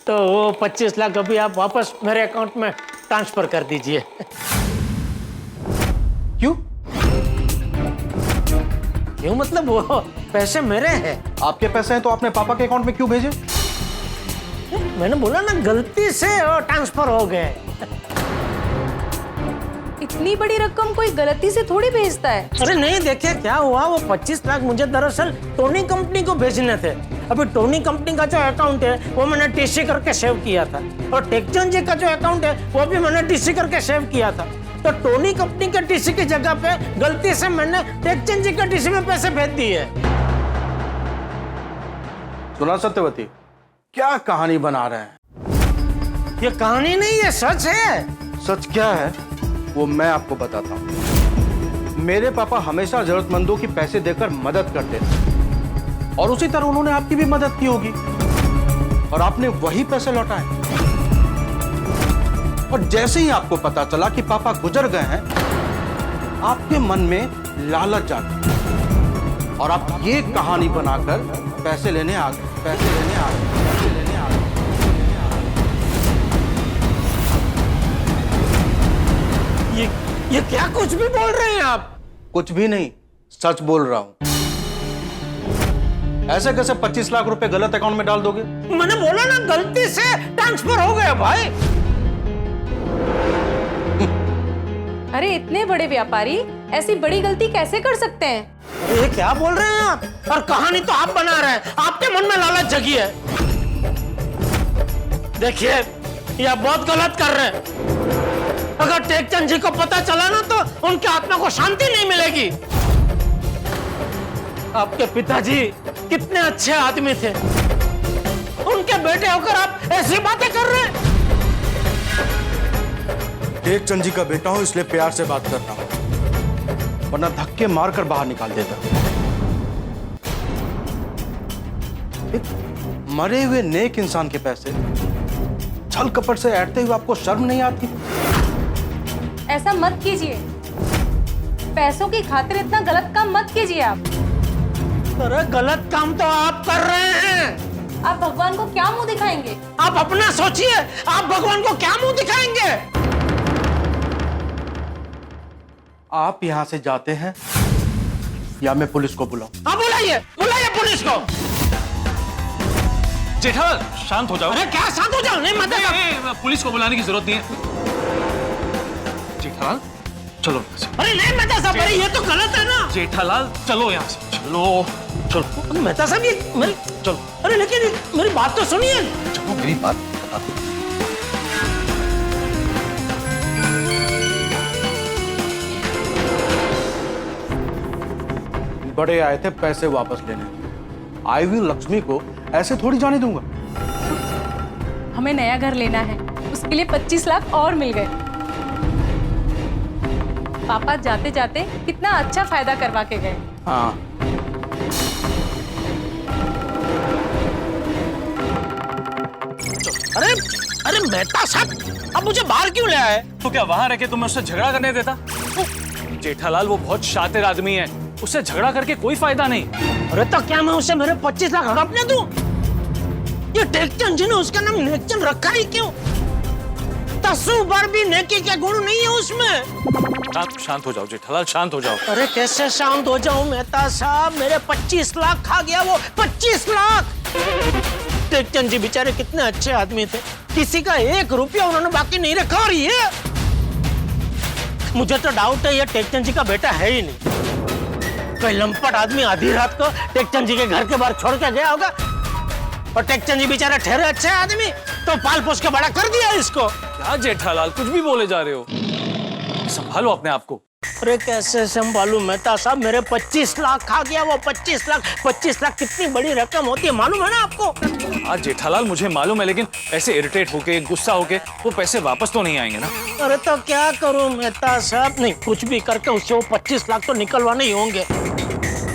तो वो 25 लाख अभी आप वापस मेरे अकाउंट में ट्रांसफर कर दीजिए। क्यों? क्यों मतलब वो पैसे मेरे हैं। आपके पैसे हैं तो आपने पापा के अकाउंट में क्यों भेजे? मैंने बोला ना, गलती से वो ट्रांसफर हो गए। इतनी बड़ी रकम कोई गलती से थोड़ी भेजता है। अरे नहीं, देखिए क्या हुआ, वो 25 लाख मुझे दरअसल टोनी कंपनी को भेजने थे। अभी टोनी कंपनी का जो अकाउंट है वो मैंने टीसी करके सेव किया था, और टेकचंद जी का जो अकाउंट है वो भी मैंने टीसी करके सेव किया था। तो टोनी कंपनी के टीसी की जगह पे गलती से मैंने टेकचंद जी के टीसी में पैसे भेज दिए। सुना सत्यवती, क्या कहानी बना रहे हैं? ये कहानी नहीं, ये सच है। सच क्या है वो मैं आपको बताता हूँ। मेरे पापा हमेशा जरूरतमंदों की पैसे देकर मदद करते थे, और उसी तरह उन्होंने आपकी भी मदद की होगी, और आपने वही पैसे लौटाए। और जैसे ही आपको पता चला कि पापा गुजर गए हैं, आपके मन में लालच जागी, और आप ये कहानी बनाकर पैसे लेने आ गए। ये क्या कुछ भी बोल रहे हैं आप? कुछ भी नहीं, सच बोल रहा हूं। ऐसे कैसे 25 लाख रुपए गलत अकाउंट में डाल दोगे? मैंने बोला ना, गलती से ट्रांसफर हो गया भाई। अरे इतने बड़े व्यापारी ऐसी बड़ी गलती कैसे कर सकते हैं? ये क्या बोल रहे हैं आप? और कहानी तो आप बना रहे हैं, आपके मन में लालच जगी है। देखिए, ये आप बहुत गलत कर रहे हैं। अगर टेकचंद जी को पता चला ना तो उनके आत्मा को शांति नहीं मिलेगी। आपके पिताजी कितने अच्छे आदमी थे, उनके बेटे होकर आप ऐसी बातें कर रहे हैं। टेकचंद जी का बेटा हूं, इसलिए प्यार से बात कर रहा हूं, वरना धक्के मारकर बाहर निकाल देता। एक मरे हुए नेक इंसान के पैसे छल कपट से ऐंठते हुए आपको शर्म नहीं आती? ऐसा मत कीजिए, पैसों की खातिर इतना गलत काम मत कीजिए आप। अरे गलत काम तो आप कर रहे हैं। आप भगवान को क्या मुंह दिखाएंगे? आप अपना सोचिए, आप भगवान को क्या मुंह दिखाएंगे? आप यहां से जाते हैं या मैं पुलिस को बुलाऊं? हाँ, बुलाइए पुलिस को। जेठालाल शांत हो जाओ। अरे क्या शांत हो जाओ? नहीं मतलब पुलिस को बुलाने की जरूरत नहीं है। जेठालाल चलो यहाँ से। अरे नहीं मेहता साहब, अरे ये तो गलत है ना। जेठालाल चलो यहाँ से, चलो चलो। मेहता साहब ये मेरी चलो। अरे लेकिन मेरी बात तो सुनिए। चलो मेरी बात बता दो। बड़े आए थे पैसे वापस लेने, आई हुई लक्ष्मी को ऐसे थोड़ी जाने दूंगा। हमें नया घर लेना है, उसके लिए 25 लाख और मिल गए। पापा जाते जाते कितना अच्छा फायदा करवा के गए। हाँ अरे अरे मेहता साहब, अब मुझे बाहर क्यों ले आए? तो क्या वहां रह के तुम्हें उससे झगड़ा करने देता? जेठालाल वो बहुत शातिर आदमी है, उससे झगड़ा करके कोई फायदा नहीं। अरे तो क्या मैं उससे मेरे 25 लाख हड़पने दूं? ये टेकचंद जी ने उसका नाम नेकचंद रखा ही क्यों? 10 बार भी नेकी के गुण नहीं है उसमें। शांत हो जाओ जेठालाल, शांत हो जाओ। अरे कैसे शांत हो जाऊं मेहता साहब? मेरे 25 लाख खा गया वो, 25 लाख। टेकचंद जी बेचारे कितने अच्छे आदमी थे, किसी का 1 रुपया उन्होंने बाकी नहीं रखा। और ये मुझे तो डाउट है ये टेकचंद जी का बेटा है ही नहीं। कोई लंपट आदमी आधी रात को टेकचंद जी के घर के बाहर छोड़ के गया होगा, और टेकचंद जी बेचारे ठहरे अच्छे आदमी तो पाल पोस के बड़ा कर दिया इसको। क्या जेठालाल कुछ भी बोले जा रहे हो, संभालो अपने आप को। अरे कैसे संभालू मेहता साहब? मेरे 25 लाख खा गया वो, 25 लाख। 25 लाख कितनी बड़ी रकम होती है मालूम है ना आपको? आज जेठालाल मुझे मालूम है, लेकिन ऐसे इरिटेट होके गुस्सा होके वो पैसे वापस तो नहीं आएंगे ना। अरे तो क्या करूं मेहता साहब? नहीं, कुछ भी करके उससे वो 25 लाख तो निकलवाने ही होंगे।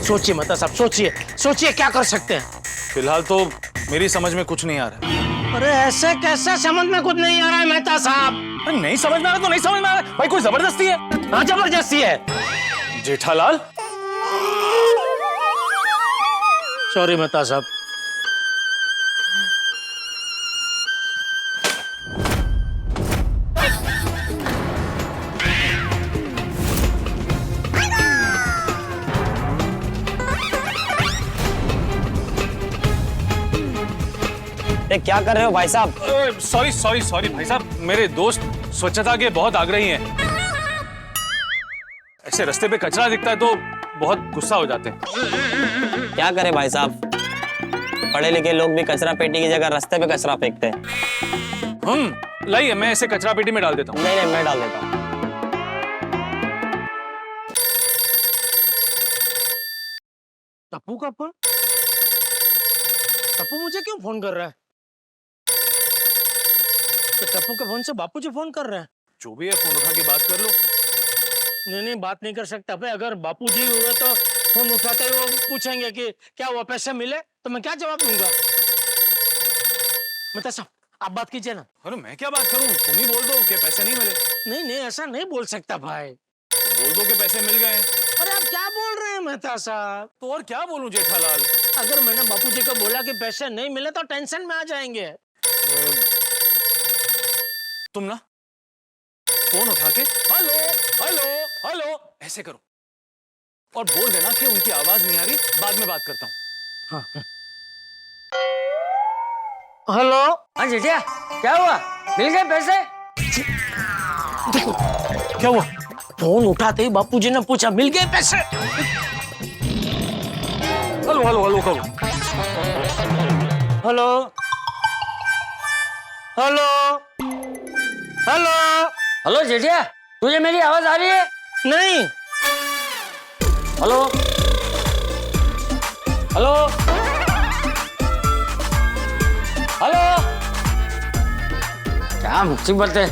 सोचिए मेहता साहब, सोचिए सोचिए क्या कर सकते हैं। फिलहाल तो मेरी समझ में कुछ नहीं आ रहा है। अरे ऐसे कैसे समझ में कुछ नहीं आ रहा है मेहता साहब? नहीं समझ में आ रहा तो नहीं समझ में आ रहा भाई, कोई जबरदस्ती है। हाँ जबरदस्ती है। जेठालाल सॉरी मेहता साहब। क्या कर रहे हो भाई साहब? सॉरी सॉरी सॉरी भाई साहब, मेरे दोस्त स्वच्छता के बहुत आग्रही हैं। ऐसे रास्ते पे कचरा दिखता है तो बहुत गुस्सा हो जाते हैं। क्या करे भाई साहब, पढ़े लिखे लोग भी कचरा पेटी की जगह रास्ते पे कचरा फेंकते हैं। लाइए मैं ऐसे कचरा पेटी में डाल देता हूँ। नहीं मैं डाल देता हूँ। टप्पू का फोन? टप्पू मुझे क्यों फोन कर रहा है? तो टप्पू के फोन से बापूजी फोन कर रहे हैं। जो भी है फोन उठा के बात कर लो। नहीं बात नहीं कर सकता भाई। अगर बापूजी हुए तो फोन उठाते ही वो पूछेंगे कि क्या वो पैसे मिले, तो मैं क्या जवाब दूंगा? मतलब साहब आप बात कीजिए ना। अरे मैं क्या बात करूं, तुम ही बोल दो कि पैसे नहीं मिले। नहीं ऐसा नहीं बोल सकता भाई। तो बोल दो कि पैसे मिल गए। अरे आप क्या बोल रहे हैं मेहता साहब? तो और क्या बोलूं जेठालाल? अगर मैंने बापूजी को बोला कि पैसे नहीं मिले तो टेंशन में आ जाएंगे। तुम ना फोन उठा के हेलो हेलो हेलो ऐसे करो और बोल देना कि उनकी आवाज नहीं आ रही, बाद में बात करता हूँ। हेलो। हाँ जीजा क्या हुआ, मिल गए पैसे? देखो क्या हुआ, फोन उठाते ही बापूजी ने पूछा मिल गए पैसे। हेलो हेलो हेलो करो। हेलो हेलो हेलो हेलो जेठिया, तुझे मेरी आवाज आ रही है? नहीं। Hello hello hello. क्या मुसीबत है,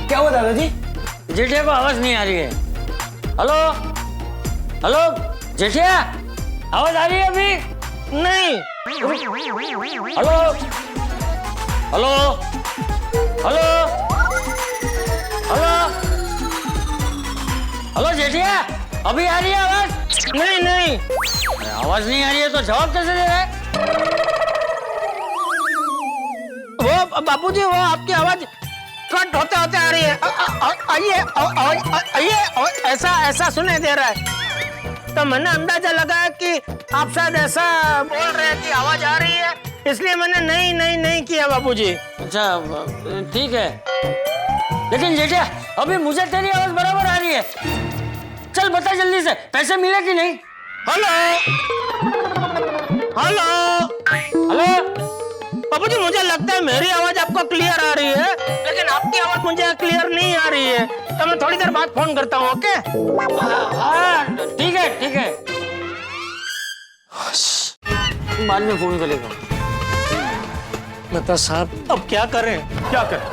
क्या हुआ दादाजी? जेठिया को आवाज नहीं आ रही है। हेलो हेलो जेठिया, आवाज आ रही है अभी? नहीं। Hello hello hello hello hello Jethiya, अभी आ रही है आवाज? नहीं। आवाज नहीं आ रही है तो जवाब कैसे दे रहे? वो बापूजी वो आपकी आवाज कट होते होते आ रही है। आइए ऐसा सुनाई दे रहा है। तो मैंने अंदाजा लगाया कि आप शायद ऐसा बोल रहे हैं कि आवाज आ रही है, इसलिए मैंने नहीं नहीं नहीं किया बाबूजी। अच्छा ठीक है, लेकिन जेठिया अभी मुझे तेरी आवाज बराबर आ रही है। चल बता जल्दी से, पैसे मिले कि नहीं? हेलो हेलो हेलो बाबूजी, मुझे लगता है मेरी आवाज आपको क्लियर आ रही है, लेकिन आपकी आवाज मुझे क्लियर नहीं आ रही है। तो मैं थोड़ी देर बाद फोन करता हूँ। ओके ठीक है ठीक है, बाद में फोन करेगा। मेहता साहब अब क्या करें? क्या करें?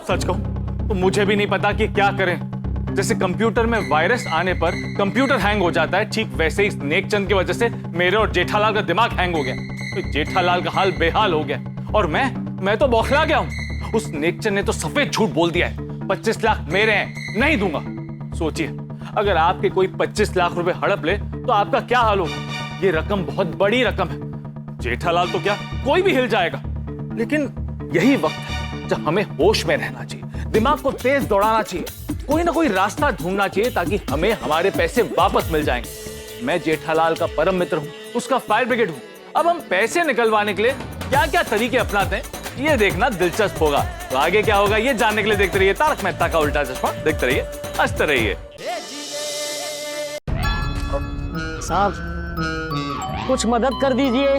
सच कहूं तो मुझे भी नहीं पता कि क्या करें। जैसे कंप्यूटर में वायरस आने पर कंप्यूटर हैंग हो जाता है, ठीक वैसे ही नेकचंद की वजह से मेरे और जेठालाल का दिमाग हैंग हो गया। तो जेठालाल का हाल बेहाल हो गया और मैं तो बौखला गया हूं। उस नेकचंद ने तो सफेद झूठ बोल दिया है, 25 लाख मेरे हैं, नहीं दूंगा। सोचिए, अगर आपके कोई 25 लाख रुपए हड़प ले तो आपका क्या हाल होगा? ये रकम बहुत बड़ी रकम है। जेठालाल तो क्या, कोई भी हिल जाएगा। लेकिन यही वक्त है जब हमें होश में रहना चाहिए, दिमाग को तेज दौड़ाना चाहिए, कोई ना कोई रास्ता ढूंढना चाहिए ताकि हमें हमारे पैसे वापस मिल जाएंगे। मैं जेठालाल का परम मित्र हूं, उसका फायर ब्रिगेड हूं। अब हम पैसे निकलवाने के लिए क्या क्या तरीके अपनाते हैं ये देखना दिलचस्प होगा। तो आगे क्या होगा ये जानने के लिए देखते रहिए तारक मेहता का उल्टा चश्मा। देखते रहिए, हंसते रहिए। साहब कुछ मदद कर दीजिए।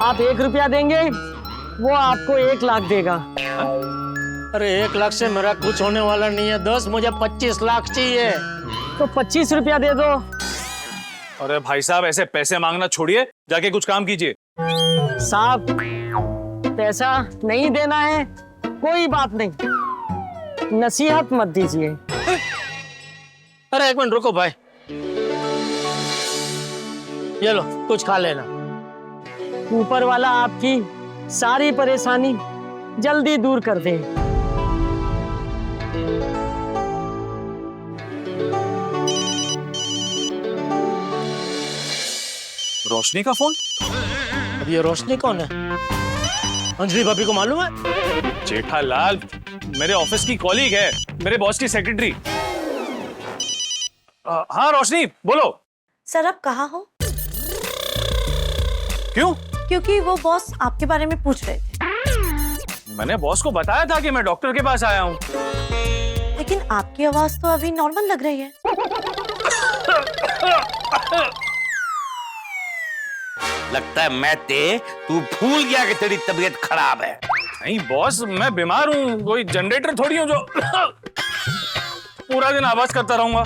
आप 1 रुपया देंगे, वो आपको 1 लाख देगा। अरे 1 लाख से मेरा कुछ होने वाला नहीं है दोस्त, मुझे 25 लाख चाहिए। तो 25 रुपया दे दो। अरे भाई साहब, ऐसे पैसे मांगना छोड़िए, जाके कुछ काम कीजिए। साहब पैसा नहीं देना है, कोई बात नहीं, नसीहत मत दीजिए। अरे 1 मिनट रुको भाई, ये लो कुछ खा लेना। ऊपर वाला आपकी सारी परेशानी जल्दी दूर कर दे। रोशनी का फोन? अब ये रोशनी कौन है? अंजलि भाभी को मालूम है? जेठालाल मेरे ऑफिस की कॉलीग है, मेरे बॉस की सेक्रेटरी। हाँ रोशनी बोलो। सर आप कहाँ हो? क्यों? क्योंकि वो बॉस आपके बारे में पूछ रहे थे। मैंने बॉस को बताया था कि मैं डॉक्टर के पास आया हूँ। लेकिन आपकी आवाज तो अभी नॉर्मल लग रही है। लगता है मैं तू भूल गया कि तेरी तबीयत खराब है। नहीं बॉस, मैं बीमार हूँ, कोई जनरेटर थोड़ी हूँ जो पूरा दिन आवाज करता रहूंगा।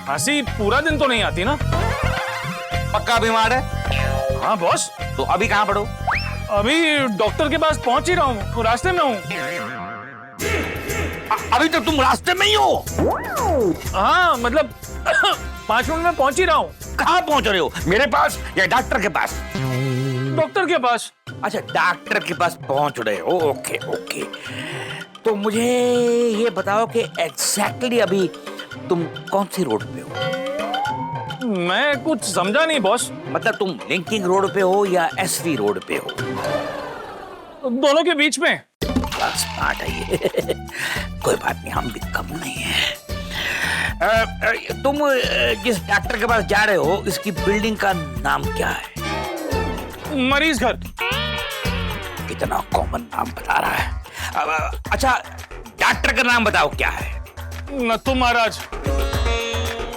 खांसी पूरा दिन तो नहीं आती ना? पक्का बीमार है? हाँ बॉस। तो अभी कहाँ पढ़ो? अभी डॉक्टर के पास पहुंच ही रहा हूँ, रास्ते में हूँ। अभी तो तुम रास्ते में ही हो? हाँ मतलब 5 मिनट में पहुंच ही रहा हूँ। कहाँ पहुंच रहे हो? मेरे पास या डॉक्टर के पास? डॉक्टर के पास। अच्छा डॉक्टर के पास पहुंच रहे हो, ओके ओके। तो मुझे ये बताओ कि एग्जैक्टली अभी तुम कौन सी रोड पे हो? मैं कुछ समझा नहीं बॉस। मतलब तुम लिंकिंग रोड पे हो या एसवी रोड पे हो? दोनों के बीच में। स्मार्ट है ये। कोई बात नहीं, हम भी कम नहीं है। तुम जिस डॉक्टर के पास जा रहे हो इसकी बिल्डिंग का नाम क्या है? मरीज घर। कितना कॉमन नाम बता रहा है। अच्छा डॉक्टर का नाम बताओ क्या है? नथु महाराज।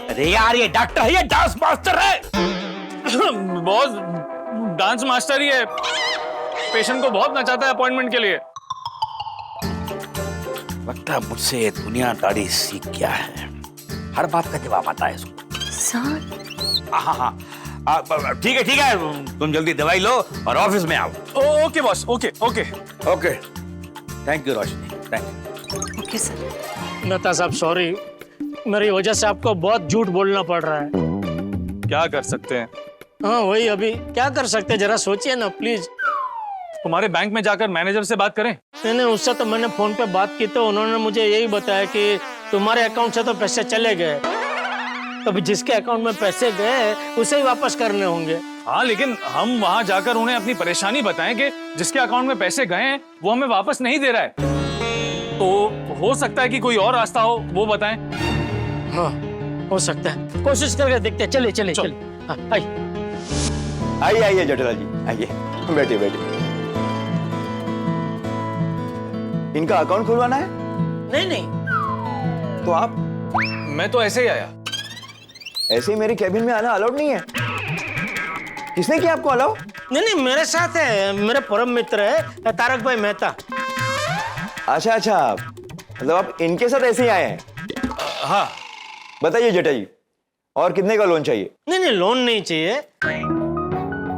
अरे यार ये डॉक्टर है या डांस मास्टर है? बॉस डांस मास्टर ही है, पेशेंट को बहुत नचाता है अपॉइंटमेंट के लिए। लगता है मुझसे दुनियादारी सीख गया है, हर बात का जवाब आता है इसको। सर हाँ ठीक है तुम जल्दी दवाई लो और ऑफिस में आओ। Okay boss, okay okay okay. Thank you Roshni, thank you. Okay sir. Mehta साहब सॉरी, मेरी वजह से आपको बहुत झूठ बोलना पड़ रहा है। क्या कर सकते हैं? हाँ वही, अभी क्या कर सकते हैं जरा सोचिए ना प्लीज। तुम्हारे बैंक में जाकर मैनेजर से बात करें? नहीं उससे तो मैंने फोन पे बात की तो उन्होंने मुझे यही बताया कि तुम्हारे अकाउंट से तो पैसे चले गए, अभी जिसके अकाउंट में पैसे गए उसे ही वापस करने होंगे। हाँ लेकिन हम वहाँ जाकर उन्हें अपनी परेशानी बताएं कि जिसके अकाउंट में पैसे गए हैं वो हमें वापस नहीं दे रहा है, तो हो सकता है कि कोई और रास्ता हो, वो बताएं। हाँ हो सकता है, कोशिश करके देखते हैं। चलिए। हाँ, आइए आइए जेठालाल जी, आइए बैठिए बैठिए। इनका अकाउंट खुलवाना है? नहीं नहीं। तो आप? मैं तो ऐसे ही आया। ऐसे ही मेरे कैबिन में आना अलाउड नहीं है। किसने किया आपको अलाउ? नहीं नहीं, मेरे साथ है, मेरे परम मित्र है तारक भाई मेहता। अच्छा अच्छा, मतलब आप इनके साथ ऐसे ही आए हैं? हाँ। बताइए जेठा जी, और कितने का लोन चाहिए? नहीं नहीं, लोन नहीं चाहिए।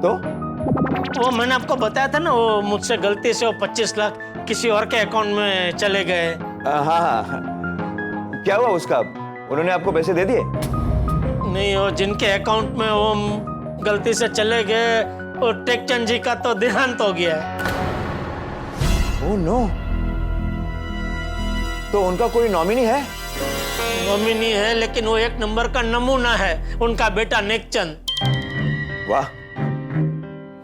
तो वो मैंने आपको बताया था ना, वो मुझसे गलती से वो 25 लाख किसी और के अकाउंट में चले गए। हाँ हाँ, क्या हुआ उसका? उन्होंने आपको पैसे दे दिए? नहीं, वो जिनके अकाउंट में वो गलती से चले गए, वो टेकचंद जी का तो देहांत हो गया है। ओह नो, तो उनका कोई नॉमिनी है? नॉमिनी है, लेकिन वो एक नंबर का नमूना है, उनका बेटा नेकचंद। वाह,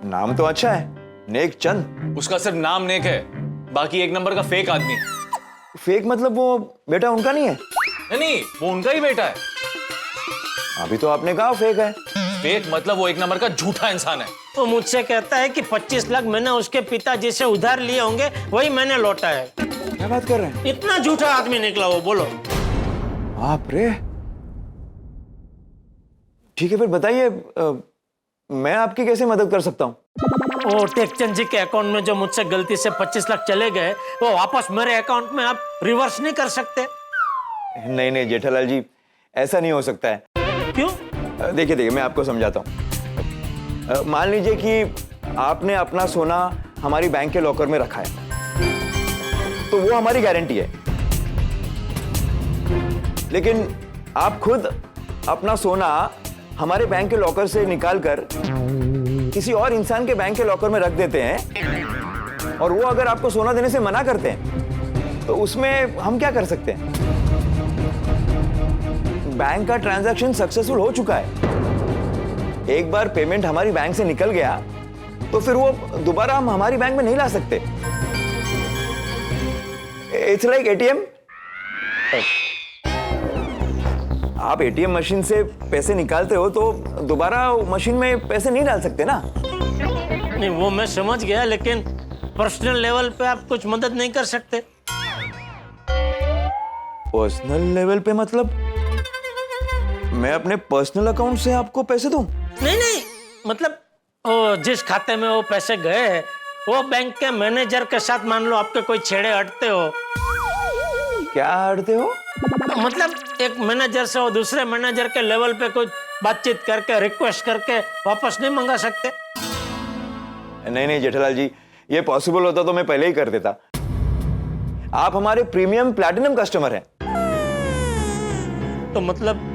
नाम तो अच्छा है, नेकचंद। उसका सिर्फ नाम नेक है, बाकी एक नंबर का फेक आदमी। फेक मतलब वो बेटा उनका नहीं है? नहीं, वो उनका ही बेटा है। अभी तो आपने कहा फेक है। फेक मतलब वो एक नंबर का झूठा इंसान है। वो मुझसे कहता है कि 25 लाख मैंने उसके पिताजी से उधार लिए होंगे, वही मैंने लौटा है। क्या बात कर रहे हैं? इतना झूठा आदमी निकला वो, बोलो। बाप रे। ठीक है, फिर बताइए मैं आपकी कैसे मदद कर सकता हूँ? वो टेकचंद जी के अकाउंट में जो मुझसे गलती से 25 लाख चले गए, वो वापस मेरे अकाउंट में आप रिवर्स नहीं कर सकते? नहीं नहीं जेठालाल जी, ऐसा नहीं हो सकता है। क्यों? देखिए देखिए, मैं आपको समझाता हूँ। मान लीजिए कि आपने अपना सोना हमारी बैंक के लॉकर में रखा है, तो वो हमारी गारंटी है। लेकिन आप खुद अपना सोना हमारे बैंक के लॉकर से निकालकर किसी और इंसान के बैंक के लॉकर में रख देते हैं, और वो अगर आपको सोना देने से मना करते हैं, तो उसमें हम क्या कर सकते हैं? बैंक का ट्रांजैक्शन सक्सेसफुल हो चुका है। एक बार पेमेंट हमारी बैंक से निकल गया, तो फिर वो दोबारा हम हमारी बैंक में नहीं ला सकते। It's like ATM. आप एटीएम मशीन से पैसे निकालते हो, तो दोबारा मशीन में पैसे नहीं डाल सकते ना। नहीं, वो मैं समझ गया, लेकिन पर्सनल लेवल पे आप कुछ मदद नहीं कर सकते? पर्सनल लेवल पे मतलब मैं अपने पर्सनल अकाउंट से आपको पैसे दूं? नहीं नहीं, मतलब वो जिस खाते में वो पैसे गए हैं, वो बैंक के मैनेजर के साथ मान लो आपके कोई छेड़े हटते हो। क्या हटते हो? मतलब एक मैनेजर से वो दूसरे मैनेजर के लेवल पे कुछ बातचीत करके, रिक्वेस्ट करके वापस नहीं मंगा सकते? नहीं नहीं जेठालाल जी, ये पॉसिबल होता तो मैं पहले ही कर देता। आप हमारे प्रीमियम प्लैटिनम कस्टमर हैं। तो मतलब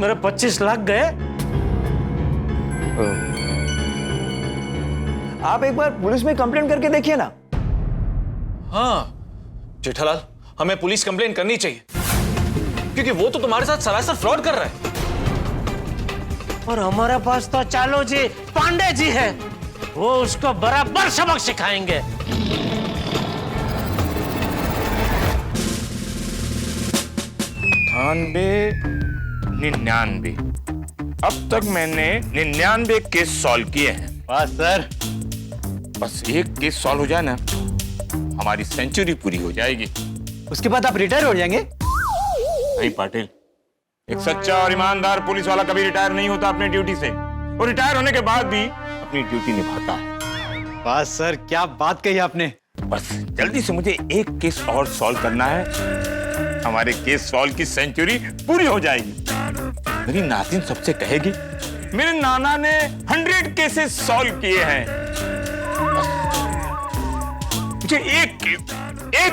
मेरे 25 लाख गए? आप एक बार पुलिस में कंप्लेंट करके देखिए ना। हाँ जेठालाल, हमें पुलिस कंप्लेंट करनी चाहिए, क्योंकि वो तो तुम्हारे साथ सरासर फ्रॉड कर रहा है। और हमारे पास तो चालो जी, पांडे जी है, वो उसको बराबर सबक सिखाएंगे। निन्यानवे, अब तक मैंने 99 केस सॉल्व किए हैं। बस सर, बस एक केस सॉल्व हो जाए ना, हमारी सेंचुरी पूरी हो जाएगी। उसके बाद आप रिटायर हो जाएंगे? नहीं पाटिल, एक सच्चा और ईमानदार पुलिस वाला कभी रिटायर नहीं होता अपनी ड्यूटी से, और रिटायर होने के बाद भी अपनी ड्यूटी निभाता है। बस सर, क्या बात कही आपने। बस जल्दी से मुझे एक केस और सॉल्व करना है, हमारे केस सॉल्व की सेंचुरी पूरी हो जाएगी। मेरी नातिन सबसे कहेगी मेरे नाना ने 100 केसेस सॉल्व किए हैं। मुझे एक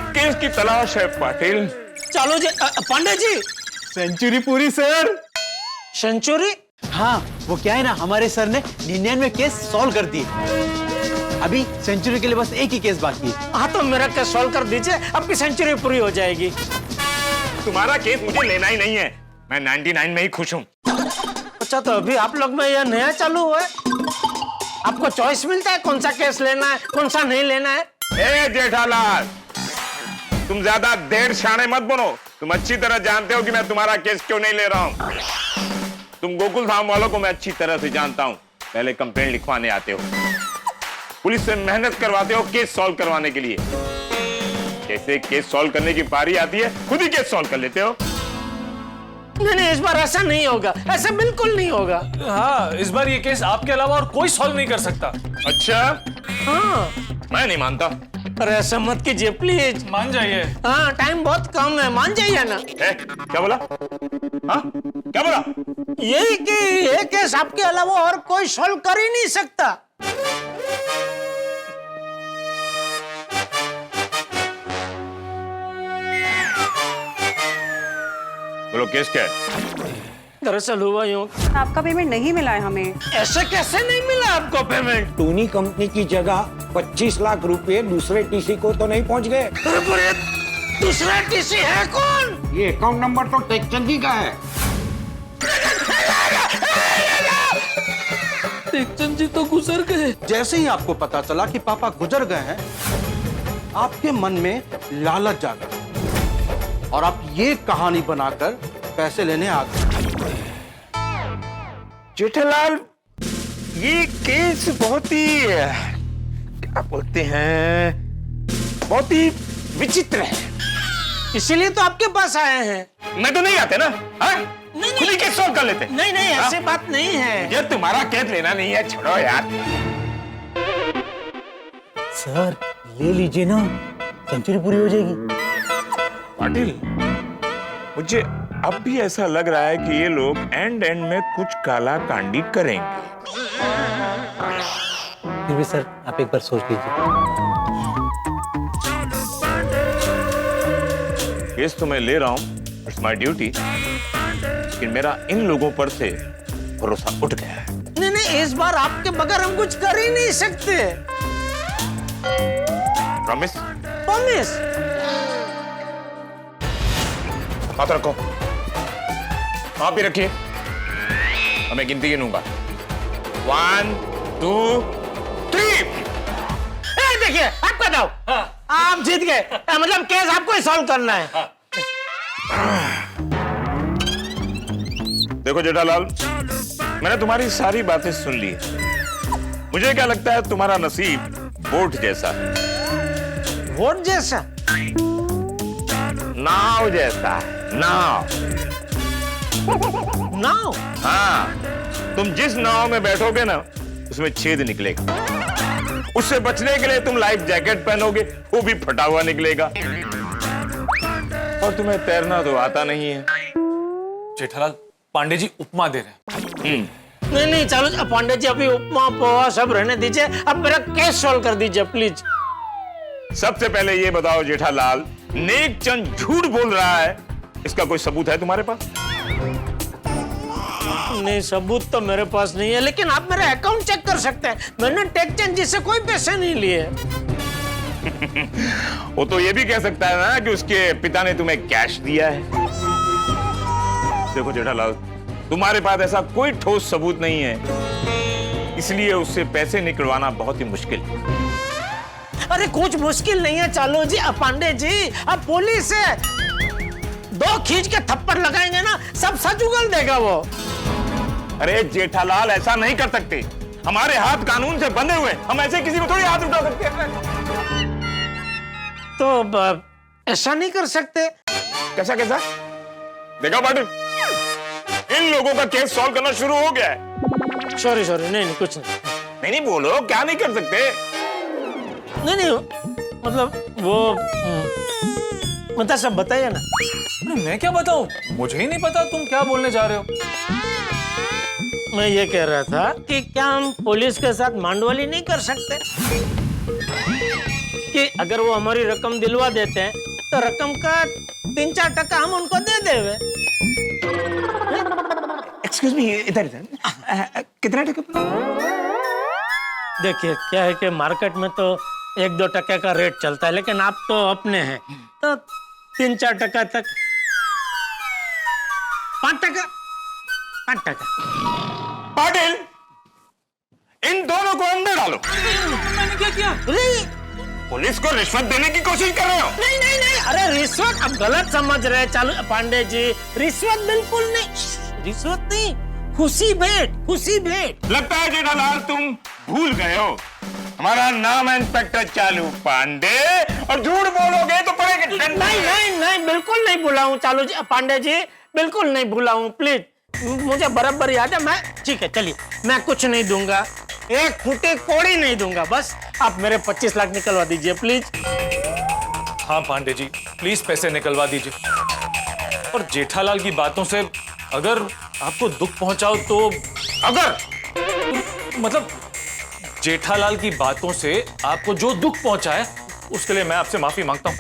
केस की तलाश है पाटिल। चलो जी, पांडे जी। सेंचुरी पूरी सर। सेंचुरी? हाँ, वो क्या है ना, हमारे सर ने 99 केस सॉल्व कर दिए। अभी सेंचुरी के लिए बस एक ही केस बाकी है। हाँ, तो मेरा केस सॉल्व कर दीजिए, आपकी सेंचुरी पूरी हो जाएगी। तुम्हारा केस मुझे लेना ही नहीं है, मैं 99 में ही खुश हूँ। अच्छा, तो अभी आप लोग में यह नया चालू हुआ है? आपको चॉइस मिलता है कौन सा केस लेना है, कौन सा नहीं लेना है? ए जेठालाल, तुम ज्यादा देर शाणे मत बनो। तुम अच्छी तरह जानते हो कि मैं तुम्हारा केस क्यों नहीं ले रहा हूँ। तुम गोकुल धाम वालों को मैं अच्छी तरह से जानता हूँ। पहले कंप्लेंट लिखवाने आते हो, पुलिस से मेहनत करवाते हो केस सॉल्व करवाने के लिए। जैसे केस सॉल्व करने की पारी आती है खुद ही केस सॉल्व कर लेते हो। नहीं, इस बार ऐसा नहीं होगा, ऐसा बिल्कुल नहीं होगा। हाँ, इस बार ये केस आपके अलावा और कोई सॉल्व नहीं कर सकता। अच्छा? हाँ। मैं नहीं मानता। अरे ऐसा मत कीजिए प्लीज। मान जाइए। हाँ, टाइम बहुत कम है, मान जाइए ना। क्या बोला? हाँ? क्या बोला? यही कि ये केस आपके अलावा और कोई सॉल्व कर ही नहीं सकता। बोलो केस क्या है? दरअसल हुआ यूं, आपका पेमेंट नहीं मिला है हमें। ऐसे कैसे नहीं मिला आपको पेमेंट? टूनी कंपनी की जगह 25 लाख रुपए दूसरे टीसी को तो नहीं पहुंच गए? दूसरा टीसी है कौन? ये अकाउंट नंबर तो टेकचंद जी का है। टेकचंद जी तो गुजर गए। जैसे ही आपको पता चला कि पापा गुजर गए हैं, आपके मन में लालच जागा और आप ये कहानी बनाकर पैसे लेने आ गए। जेठालाल, ये केस बहुत ही क्या बोलते हैं, बहुत ही विचित्र है। इसीलिए तो आपके पास आए हैं। मैं तो नहीं आते ना। हाँ? नहीं, खुद ही केस सॉल्व कर लेते। नहीं, ऐसी बात नहीं है। ये तुम्हारा केस लेना नहीं है, छोड़ो यार। सर ले लीजिए ना, सेंचुरी पूरी हो जाएगी। पाटिल, मुझे अब भी ऐसा लग रहा है कि ये लोग एंड में कुछ काला कांडी करेंगे। फिर भी सर आप एक बार सोच लीजिए। केस तो मैं ले रहा हूँ, इट्स माय ड्यूटी, लेकिन मेरा इन लोगों पर से भरोसा उठ गया है। नहीं, इस बार आपके बगैर हम कुछ कर ही नहीं सकते। प्रॉमिस? प्रॉमिस। हाथ रखो। आप भी रखिए, मैं गिनती गिनूंगा। 1 2 3। देखिए आपका दाव। आप जीत गए, मतलब केस आपको ही सॉल्व करना है। देखो जेठालाल, मैंने तुम्हारी सारी बातें सुन ली। मुझे क्या लगता है तुम्हारा नसीब बोट जैसा है। बोट जैसा? नाव जैसा है, नाव। नाव? हाँ, तुम जिस नाव में बैठोगे ना उसमें छेद निकलेगा। उससे बचने के लिए तुम लाइफ जैकेट पहनोगे, वो भी फटा हुआ निकलेगा। और तुम्हें तैरना तो आता नहीं है। जेठालाल, पांडे जी उपमा दे रहे हैं। नहीं, चलो पांडे जी, अभी उपमा पोहा सब रहने दीजिए, अब मेरा केस सॉल्व कर दीजिए प्लीज। सबसे पहले ये बताओ जेठालाल, नेकचंद झूठ बोल रहा है, इसका कोई सबूत है तुम्हारे पास? नहीं, सबूत तो मेरे पास नहीं है, लेकिन आप मेरा अकाउंट चेक कर सकते हैं। मैंने टेकचंद जी से कोई पैसे नहीं लिए। वो तो ये भी कह सकता है ना कि उसके पिता ने तुम्हें कैश दिया है। देखो जेठालाल, तुम्हारे पास ऐसा कोई ठोस सबूत नहीं है, इसलिए उससे पैसे निकलवाना बहुत ही मुश्किल है। अरे कुछ मुश्किल नहीं है, चलो जी। पांडे जी, अब पुलिस है, 2 खींच के थप्पड़ लगाएंगे ना, सब सच उगल देगा वो। अरे जेठालाल, ऐसा नहीं कर सकते, हमारे हाथ कानून से बंधे हुए, हम ऐसे किसी को थोड़ी हाथ उठा सकते हैं। तो ऐसा नहीं कर सकते। कैसा? देखा पाटिल, इन लोगों का केस सॉल्व करना शुरू हो गया है। सॉरी, नहीं, कुछ नहीं, बोलो क्या नहीं कर सकते? नहीं, मतलब वो मतलब सब बताइए ना। अरे मैं क्या बताऊं, मुझे ही नहीं पता तुम क्या बोलने जा रहे हो। मैं ये कह रहा था कि क्या हम पुलिस के साथ मांडवाली नहीं कर सकते? कि अगर वो हमारी रकम दिलवा देते हैं तो रकम का 3-4 टका हम उनको दे देवे। एक्सक्यूज मी, इधर कितना टका? देखिए क्या है कि मार्केट में तो 1-2 टके का रेट चलता है, लेकिन आप तो अपने हैं, तो 3-4 टका तक। 5 टका। पाटिल, इन दोनों को अंदर डालो। मैंने क्या किया? पुलिस को रिश्वत देने की कोशिश कर रहे हो? नहीं, अरे रिश्वत आप गलत समझ रहे हैं। चालू पांडे जी, रिश्वत बिल्कुल नहीं, रिश्वत नहीं, खुशी भेंट। लगता है जेठालाल तुम भूल गए हो, हमारा नाम है इंस्पेक्टर चालू पांडे, और झूठ बोलोगे तो पड़ेगा डंडा। नहीं, बिल्कुल नहीं भूला हूँ चालू जी, पांडे जी, बिल्कुल नहीं भूला हूँ। प्लीज, मुझे बराबर याद है। मैं ठीक है, चलिए, मैं कुछ नहीं दूंगा, एक फूटे कोड़ी नहीं दूंगा, बस आप मेरे 25 लाख निकलवा दीजिए प्लीज। हाँ पांडे जी, प्लीज पैसे निकलवा दीजिए। और जेठालाल की बातों से अगर आपको दुख पहुंचाओ तो, अगर मतलब जेठालाल की बातों से आपको जो दुख पहुंचा है उसके लिए मैं आपसे माफी मांगता हूं।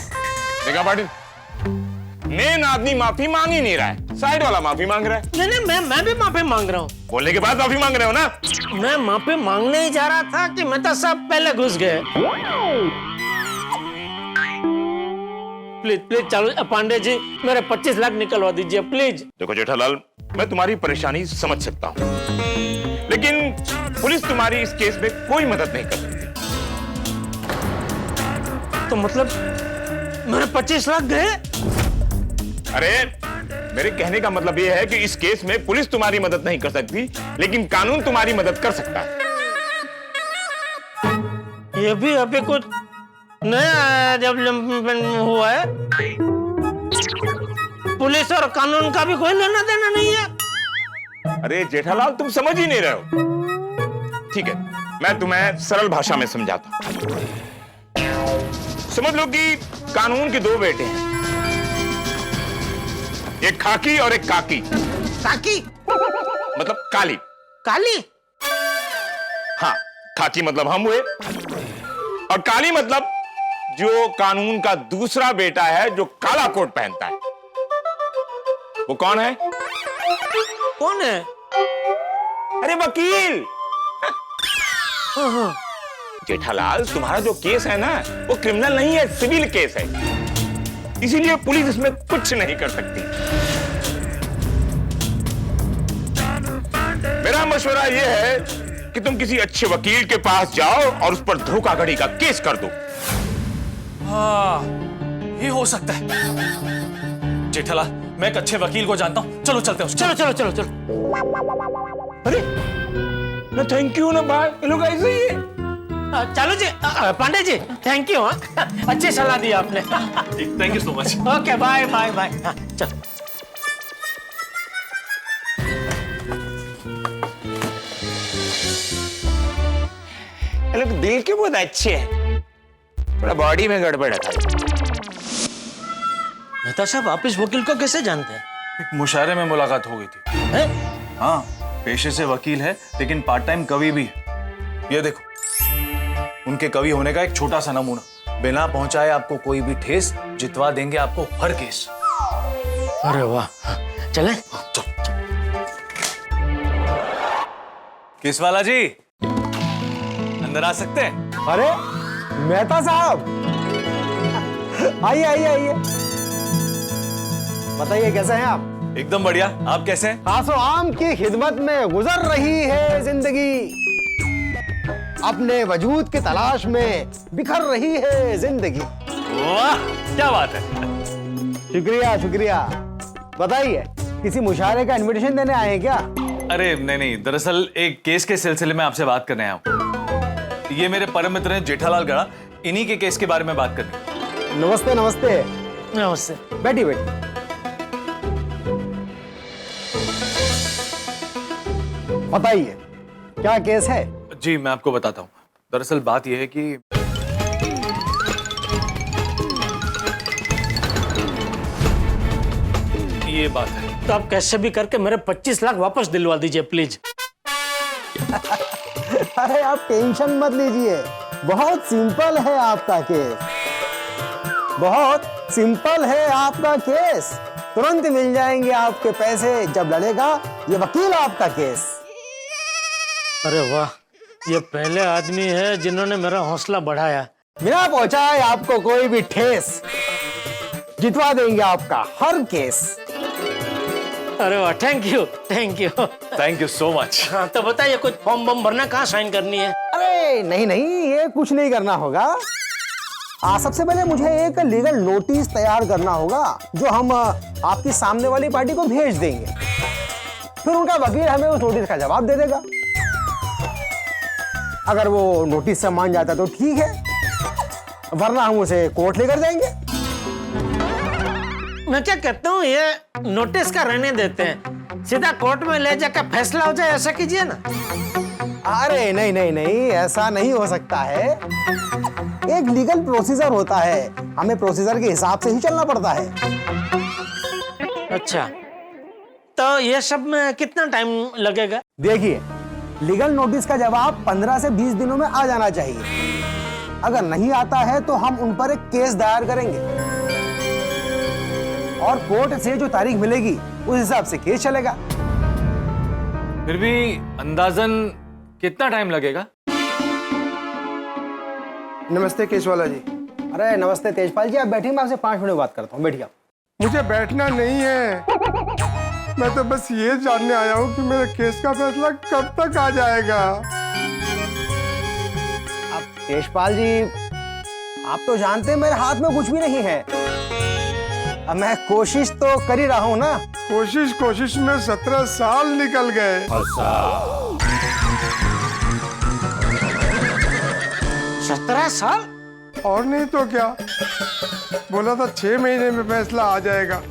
देखा पाटिल, मेन आदमी माफी मांग ही नहीं रहा है, साइड वाला माफी मांग रहा है। नहीं, मैं भी माफी मांग रहा हूँ। बोलने के बाद माफी मांग रहे हो ना? मैं माफी मांगने ही जा रहा था कि मेहता साहब पहले घुस गए। प्लीज चालू पांडे जी, मेरे 25 लाख निकलवा दीजिए प्लीज। देखो जेठालाल, मैं तुम्हारी परेशानी समझ सकता हूँ, लेकिन पुलिस तुम्हारी इस केस में कोई मदद नहीं कर सकती। तो मतलब मेरे 25 लाख गए? अरे, मेरे कहने का मतलब यह है कि इस केस में पुलिस तुम्हारी मदद नहीं कर सकती, लेकिन कानून तुम्हारी मदद कर सकता है। ये भी अभी कुछ नया डेवलपमेंट हुआ है। पुलिस और कानून का भी कोई लेना देना नहीं है। अरे जेठालाल, तुम समझ ही नहीं रहे हो। ठीक है, मैं तुम्हें सरल भाषा में समझाता हूं। समझ लो कि कानून के दो बेटे हैं, एक खाकी और एक काकी। काकी मतलब काली। काली? हाँ, खाकी मतलब हम हुए, और काली मतलब जो कानून का दूसरा बेटा है, जो काला कोट पहनता है। वो कौन है? कौन है? अरे वकील। जेठालाल, तुम्हारा जो केस है ना, वो क्रिमिनल नहीं है, सिविल केस है, इसीलिए पुलिस इसमें कुछ नहीं कर सकती। मेरा मशवरा यह है कि तुम किसी अच्छे वकील के पास जाओ और उस पर धोखाधड़ी का केस कर दो। हाँ, ये हो सकता है। जेठालाल, मैं एक अच्छे वकील को जानता हूं, चलो चलते हैं। चलो। अरे ना, थैंक यू ना, बाय। ये लोग ऐसे ही है। Chalu ji, Pandey ji, thank you. अच्छी सलाह दी आपने। Thank you so much. Okay, bye. चल। ये लोग दिल के बहुत अच्छे हैं, थोड़ा बॉडी में गड़बड़ है। मेहता साहब, आप इस वकील को कैसे जानते हैं? एक मुशायरे में मुलाकात हो गई थी। हाँ, पेशे से वकील है, लेकिन पार्ट टाइम कवि भी है। ये देखो, उनके कवि होने का एक छोटा सा नमूना। बिना पहुंचाए आपको कोई भी ठेस, जितवा देंगे आपको हर केस। अरे वाह, चले? चल। केसवाला जी, अंदर आ सकते हैं? अरे मेहता साहब, आइए। बताइए कैसे हैं आप? एकदम बढ़िया, आप कैसे हैं? आसो आम की खिदमत में गुजर रही है जिंदगी, अपने वजूद की तलाश में बिखर रही है जिंदगी। वाह, क्या बात है। शुक्रिया। बताइए, किसी मुशायरे का इनविटेशन देने आए हैं क्या? अरे नहीं, दरअसल एक केस के सिलसिले में आपसे बात करने आया हूं। ये मेरे परम मित्र हैं जेठालाल गड़ा, इन्हीं के केस के बारे में बात करनी। नमस्ते। बैठी। बताइए, क्या केस है? जी, मैं आपको बताता हूँ। दरअसल बात यह है कि ये बात है। तो आप कैसे भी करके मेरे 25 लाख वापस दिलवा दीजिए प्लीज। अरे आप टेंशन मत लीजिए, बहुत सिंपल है आपका केस। तुरंत मिल जाएंगे आपके पैसे जब लड़ेगा ये वकील आपका केस। अरे वाह, ये पहले आदमी है जिन्होंने मेरा हौसला बढ़ाया। बिना पहुंचाए आपको कोई भी ठेस, जितवा देंगे आपका हर केस। अरे वाह, थैंक यू सो मच। हाँ, तो बताइए, कुछ फॉर्म बम भरना, कहाँ साइन करनी है? अरे नहीं, ये कुछ नहीं करना होगा। सबसे पहले मुझे एक लीगल नोटिस तैयार करना होगा, जो हम आपकी सामने वाली पार्टी को भेज देंगे। फिर उनका वकील हमें उस नोटिस का जवाब दे देगा। अगर वो नोटिस से मान जाता तो ठीक है, वरना हम उसे कोर्ट लेकर जाएंगे। मैं क्या कहता हूँ, ये नोटिस का रहने देते हैं, सीधा कोर्ट में ले जाकर फैसला हो जाए, ऐसा कीजिए ना। अरे नहीं नहीं नहीं, ऐसा नहीं हो सकता है। एक लीगल प्रोसीजर होता है, हमें प्रोसीजर के हिसाब से ही चलना पड़ता है। अच्छा, तो ये सब में कितना टाइम लगेगा? देखिए, लीगल नोटिस का जवाब 15 से 20 दिनों में आ जाना चाहिए। अगर नहीं आता है तो हम उन पर एक केस दायर करेंगे और कोर्ट से जो तारीख मिलेगी उस हिसाब से केस चलेगा। फिर भी अंदाजन कितना टाइम लगेगा? नमस्ते केशवाला जी। अरे नमस्ते तेजपाल जी, आप बैठिए, मैं आपसे 5 मिनट में बात करता हूँ। बैठिए आप। मुझे बैठना नहीं है, मैं तो बस ये जानने आया हूँ कि मेरे केस का फैसला कब तक आ जाएगा। अब तेजपाल जी, आप तो जानते हैं मेरे हाथ में कुछ भी नहीं है। अब मैं कोशिश तो कर ही रहा हूँ ना। कोशिश में 17 साल निकल गए। 17 साल? और नहीं तो क्या, बोला था 6 महीने में फैसला आ जाएगा।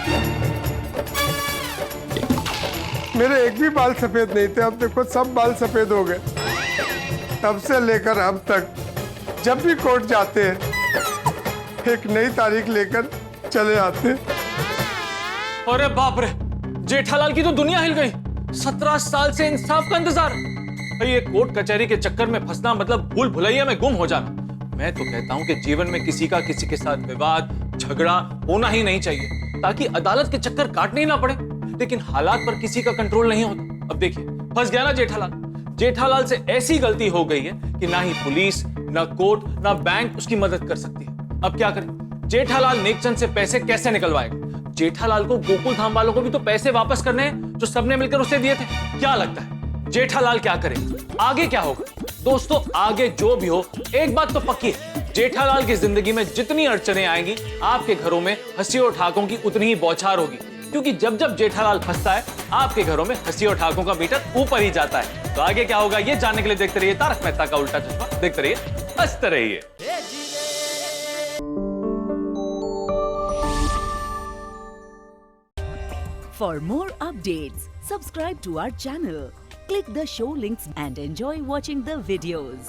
मेरे एक भी बाल सफेद नहीं थे, अब देखो सब बाल सफेद हो गए। तब से लेकर अब तक जब भी कोर्ट जाते हैं एक नई तारीख लेकर चले आते। अरे बाप रे, जेठालाल की तो दुनिया हिल गई। 17 साल से इंसाफ का इंतजार। ये कोर्ट कचहरी के चक्कर में फंसना मतलब भूल भुलैया में गुम हो जाना। मैं तो कहता हूं कि जीवन में किसी का किसी के साथ विवाद झगड़ा होना ही नहीं चाहिए, ताकि अदालत के चक्कर काटने ही ना पड़े। लेकिन हालात पर किसी का कंट्रोल नहीं होता। अब देखिए, फंस गया ना जेठालाल। जेठालाल से ऐसी गलती हो गई है कि ना ही पुलिस, ना कोर्ट, ना बैंक उसकी मदद कर सकती है। अब क्या करें? जेठालाल नेकचंद से पैसे कैसे निकलवाएगा? जेठालाल को गोकुल धाम वालों को भी तो पैसे वापस करने हैं जो सबने मिलकर उसे दिए थे। क्या लगता है जेठालाल क्या करे? आगे क्या होगा? दोस्तों, आगे जो भी हो, एक बात तो पक्की है, जेठालाल की जिंदगी में जितनी अड़चने आएंगी, आपके घरों में हंसी और ठाकों की उतनी ही बौछार होगी। क्योंकि जब जब जेठालाल फंसता है, आपके घरों में हंसी और ठाकों का मीटर ऊपर ही जाता है। तो आगे क्या होगा, ये जानने के लिए देखते रहिए तारक मेहता का उल्टा चश्मा। देखते रहिए, हंसते रहिए। For more updates, subscribe to our channel, click the show links and enjoy watching the videos.